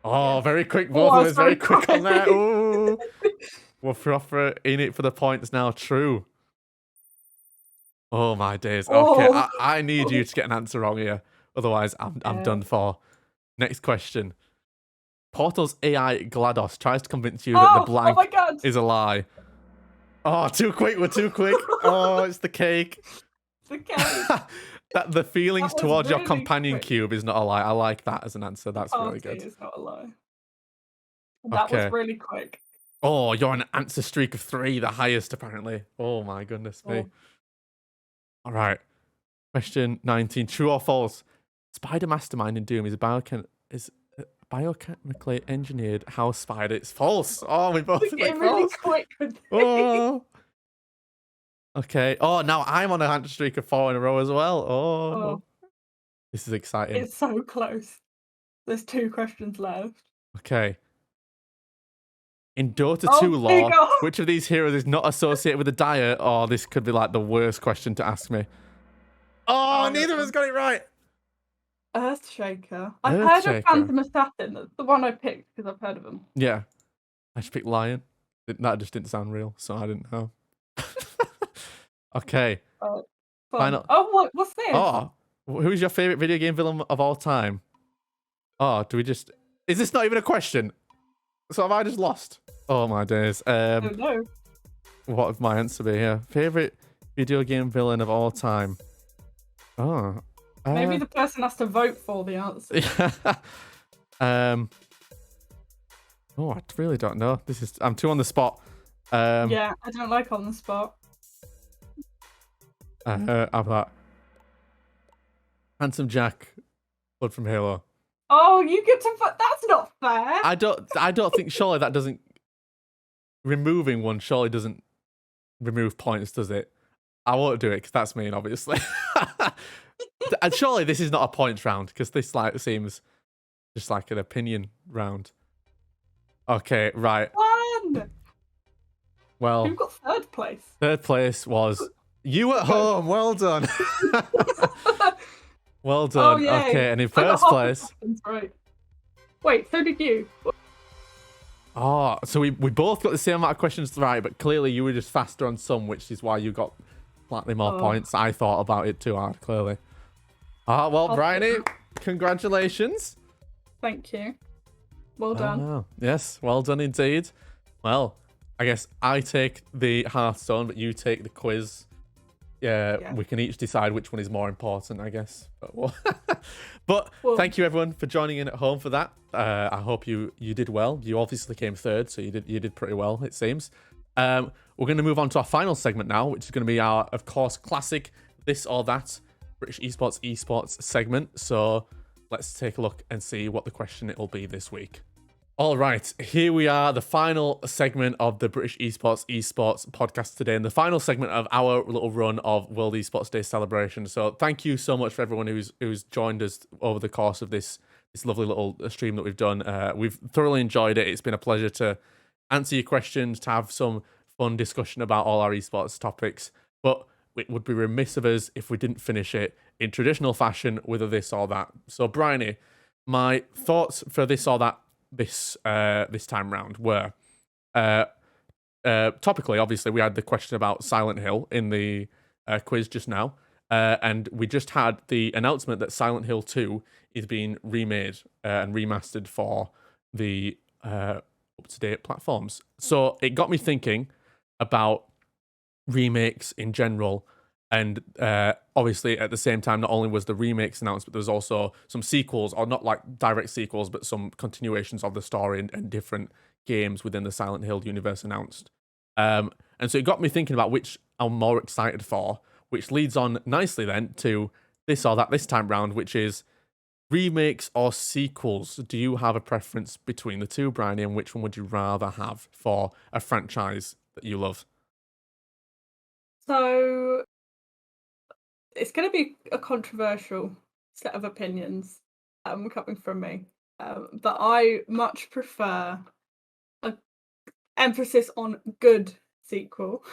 Oh, Yes. very quick. Oh, Both I of was us very very quick on that. quick. Ooh. We're proper in it for the points now. True. Oh my days. Okay, Oh. I need you to get an answer wrong here. Otherwise, I'm Yeah. done for. Next question. Portal's AI GLaDOS tries to convince you that the blank my God. is a lie. Oh, too quick. We're too quick. Oh, it's the cake. The cake. That the feelings That was towards your really companion quick. cube is not a lie. I like that as an answer. That's really Party good. is not a lie. That was Okay. really quick. Oh, you're on an answer streak of 3, the highest apparently. Oh my goodness me. Oh. All right. Question 19. True or false? Spider Mastermind in Doom is biochemically engineered house spider. It's false. Oh, we both We're went getting really false. quick with this. Oh. Okay. Oh, now I'm on a answer streak of 4 in a row as well. Oh. Oh. This is exciting. It's so close. There's 2 questions left. Okay. In Dota Oh, 2 there you lore, go. which of these heroes is not associated with the diet? Oh, this could be like the worst question to ask me. Oh, Oh, neither of no. us got it right. Earthshaker. I've heard of Earthshaker. Phantom Assassin. That's the one I picked because I've heard of him. Yeah. I should pick Lion. That just didn't sound real, so I didn't know. Okay. Fun. Final- Oh, what's this? Oh, who's your favorite video game villain of all time? Oh, do we just... Is this not even a question? So have I just lost? Oh my days. Oh no. What would my answer be here? Favorite video game villain of all time? Oh. Maybe the person has to vote for the answer. Oh, I really don't know. I'm too on the spot. Yeah, I don't like on the spot. How about Handsome Jack, Blood from Halo? Oh, you get to vote. That's not fair. I don't think surely that doesn't removing one surely doesn't remove points, does it? I won't do it because that's mean, obviously. And surely this is not a points round because this seems just like an opinion round. Okay, right. One. Well, Who got third place? third place was you at home. Well done. Well done. Oh, yay. Okay, and in I got first half the place. questions right. Wait, so did you? Oh, so we both got the same amount of questions right, but clearly you were just faster on some, which is why you got slightly more points. I thought about it too hard, clearly. Well, Bryony, congratulations. Thank you. Well done. Oh, yes, well done indeed. Well, I guess I take the Hearthstone, but you take the quiz. Yeah, we can each decide which one is more important, I guess. But Well, thank you everyone for joining in at home for that. I hope you did well. You obviously came third, so you did pretty well, it seems. We're going to move on to our final segment now, which is going to be our, of course, classic This or That British Esports segment. So let's take a look and see what the question it will be this week. All right, here we are, the final segment of the British Esports podcast today, and the final segment of our little run of World Esports Day celebration. So thank you so much for everyone who's joined us over the course of this lovely little stream that we've done. We've thoroughly enjoyed it. It's been a pleasure to answer your questions, to have some fun discussion about all our esports topics. But it would be remiss of us if we didn't finish it in traditional fashion with a this or that. So Bryony, my thoughts for this or that this time round were topically, obviously we had the question about Silent Hill in the quiz just now, and we just had the announcement that Silent Hill 2 is being remade and remastered for the up-to-date platforms. So it got me thinking about remakes in general. And obviously, at the same time, not only was the remakes announced, but there was also some sequels, or not like direct sequels, but some continuations of the story and different games within the Silent Hill universe announced. And so it got me thinking about which I'm more excited for, which leads on nicely then to this or that this time round, which is remakes or sequels. Do you have a preference between the two, Bryony, and which one would you rather have for a franchise that you love? So it's going to be a controversial set of opinions coming from me, but I much prefer an emphasis on good sequel.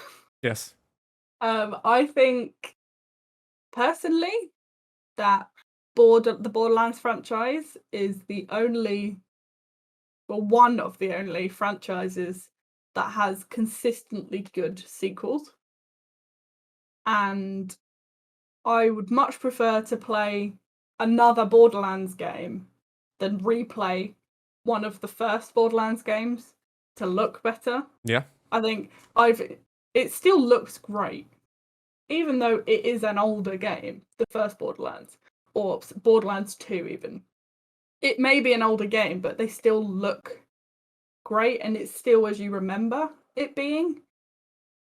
Yes. I think personally that the Borderlands franchise is one of the only franchises that has consistently good sequels, and I would much prefer to play another Borderlands game than replay one of the first Borderlands games to look better. Yeah. I think it still looks great, even though it is an older game, the first Borderlands, or Borderlands 2 even. It may be an older game, but they still look great, and it's still as you remember it being.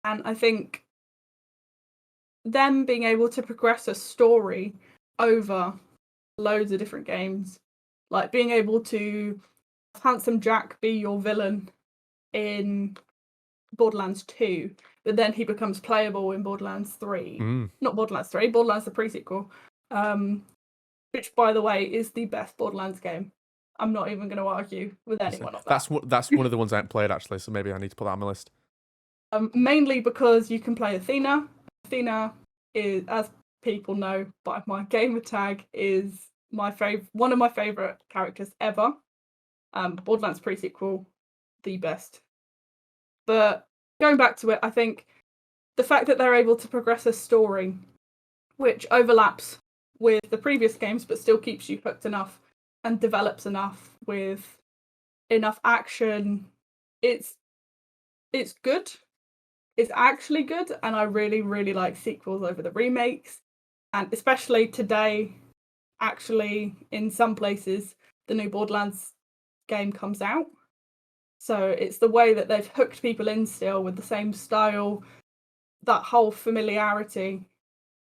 And I think them being able to progress a story over loads of different games, like being able to have Handsome Jack be your villain in Borderlands 2, but then he becomes playable in Borderlands 3. Not Borderlands 3, Borderlands the pre-sequel, which, by the way, is the best Borderlands game. I'm not even going to argue with anyone on that. That's one of the ones I haven't played, actually, so maybe I need to put that on my list. Mainly because you can play Athena. Athena is, as people know by my gamer tag, is one of my favourite characters ever. Borderlands pre-sequel, the best. But going back to it, I think the fact that they're able to progress a story which overlaps with the previous games but still keeps you hooked enough and develops enough with enough action. It's good. It's actually good, and I really, really like sequels over the remakes. And especially today, actually, in some places, the new Borderlands game comes out. So it's the way that they've hooked people in still with the same style, that whole familiarity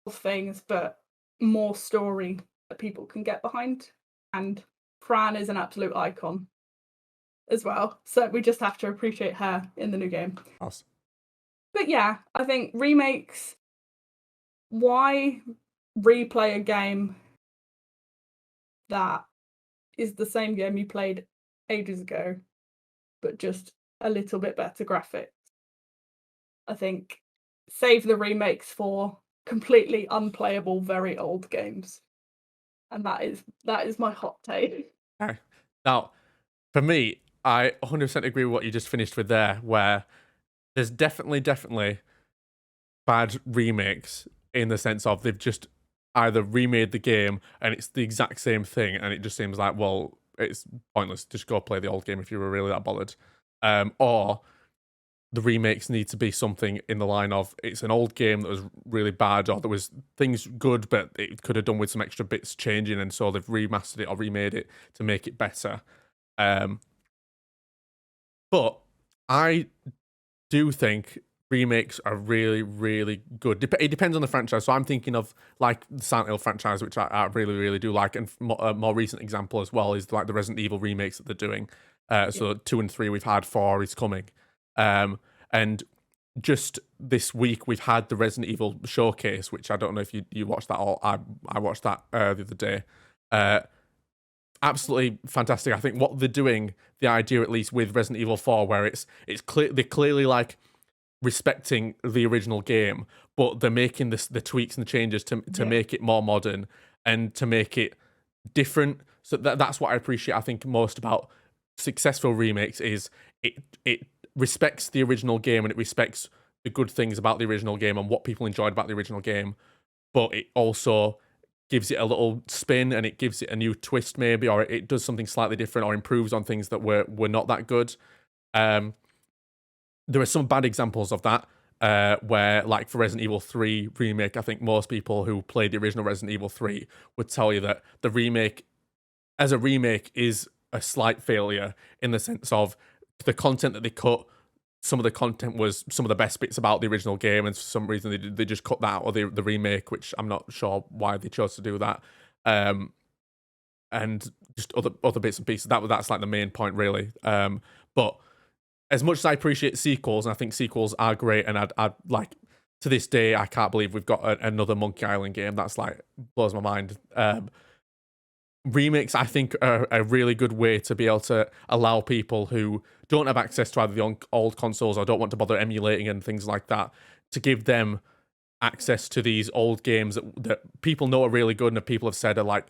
of things, but more story that people can get behind. And Fran is an absolute icon as well. So we just have to appreciate her in the new game. Awesome. But yeah, I think remakes, why replay a game that is the same game you played ages ago, but just a little bit better graphics? I think save the remakes for completely unplayable, very old games. And that is my hot take. Okay. Now, for me, I 100% agree with what you just finished with there, where there's definitely bad remakes in the sense of they've just either remade the game and it's the exact same thing, and it just seems like, well, it's pointless. Just go play the old game if you were really that bothered. Or the remakes need to be something in the line of it's an old game that was really bad, or there was things good, but it could have done with some extra bits changing, and so they've remastered it or remade it to make it better. But I do think remakes are really, really good. It depends on the franchise. So I'm thinking of like the Silent Hill franchise, which I really, really do like. And a more recent example as well is like the Resident Evil remakes that they're doing. So 2 and 3 we've had, 4 is coming. And just this week we've had the Resident Evil showcase, which I don't know if you watched that, or I watched that the other day. Absolutely fantastic. I think what they're doing, the idea at least with Resident Evil 4, where they're clearly like respecting the original game, but they're making the tweaks and the changes to make it more modern and to make it different. So that's what I appreciate, I think, most about successful remakes is it respects the original game, and it respects the good things about the original game and what people enjoyed about the original game, but it also gives it a little spin and it gives it a new twist maybe, or it does something slightly different or improves on things that were not that good. There are some bad examples of that, where like for Resident Evil 3 remake, I think most people who played the original Resident Evil 3 would tell you that the remake as a remake is a slight failure in the sense of the content that they cut. Some of the content was some of the best bits about the original game, and for some reason they just cut that out of the remake, which I'm not sure why they chose to do that. And just other bits and pieces. That's like the main point, really. But as much as I appreciate sequels, and I think sequels are great, and I'd like, to this day, I can't believe we've got another Monkey Island game. That's like blows my mind. Remakes, I think, are a really good way to be able to allow people who don't have access to either the old consoles or don't want to bother emulating and things like that, to give them access to these old games that people know are really good and that people have said are like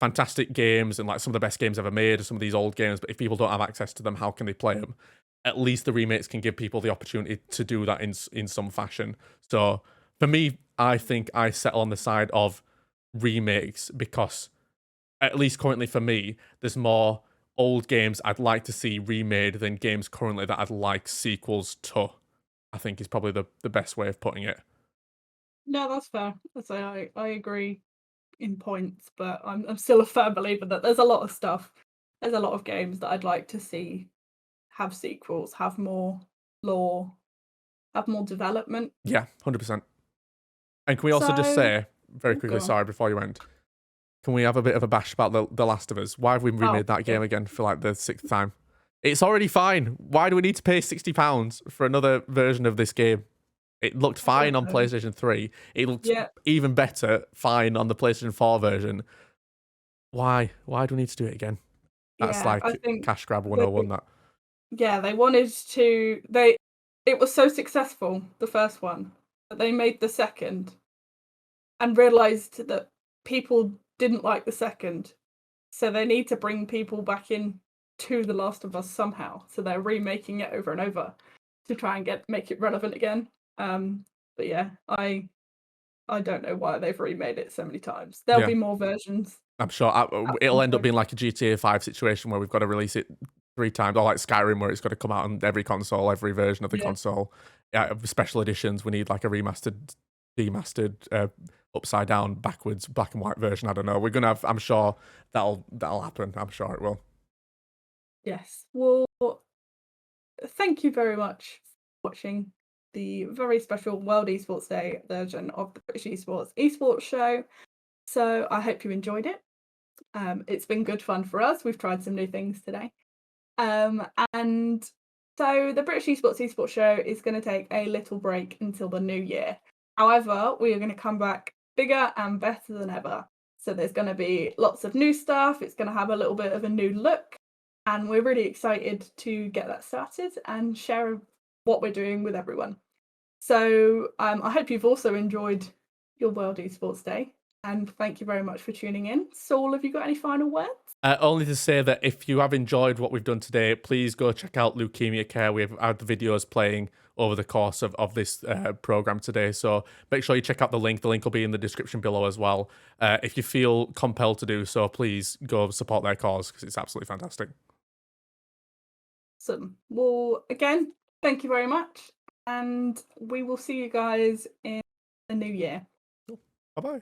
fantastic games and like some of the best games ever made, or some of these old games. But if people don't have access to them, how can they play them? At least the remakes can give people the opportunity to do that in some fashion. So for me, I think I settle on the side of remakes because, at least currently for me, there's more old games I'd like to see remade than games currently that I'd like sequels to, I think is probably the best way of putting it. No, that's fair. I agree in points, but I'm still a firm believer that there's a lot of stuff. There's a lot of games that I'd like to see have sequels, have more lore, have more development. Yeah, 100%. And can we also just say, very quickly, sorry, before you end, can we have a bit of a bash about The Last of Us? Why have we remade that game again for like the 6th time? It's already fine. Why do we need to pay £60 for another version of this game? It looked fine on PlayStation 3. It looked even better fine on the PlayStation 4 version. Why? Why do we need to do it again? That's like cash grab 101, that. Yeah, they wanted to... It was so successful, the first one, that they made the second and realised that people didn't like the second. So they need to bring people back in to The Last of Us somehow. So they're remaking it over and over to try and make it relevant again. But yeah, I I don't know why they've remade it so many times. There'll Yeah. be more versions. I'm sure it'll end up being like a GTA 5 situation where we've got to release it 3 times, or like Skyrim where it's got to come out on every console, every version of the Yeah. console. Yeah, special editions. We need like a remastered, demastered, upside down, backwards, black and white version. I don't know. We're gonna have. I'm sure that'll happen. I'm sure it will. Yes. Well, thank you very much for watching the very special World Esports Day version of the British Esports show. So I hope you enjoyed it. It's been good fun for us. We've tried some new things today. And so the British Esports show is going to take a little break until the new year. However, we are going to come back bigger and better than ever. So there's going to be lots of new stuff. It's going to have a little bit of a new look. And we're really excited to get that started and share what we're doing with everyone. So I hope you've also enjoyed your World Esports Day. And thank you very much for tuning in. Saul, have you got any final words? Only to say that if you have enjoyed what we've done today, please go check out Leukemia Care. We've had the videos playing over the course of this program today. So make sure you check out the link. The link will be in the description below as well. If you feel compelled to do so, please go support their cause because it's absolutely fantastic. Awesome. Well, again, thank you very much. And we will see you guys in the new year. Bye-bye.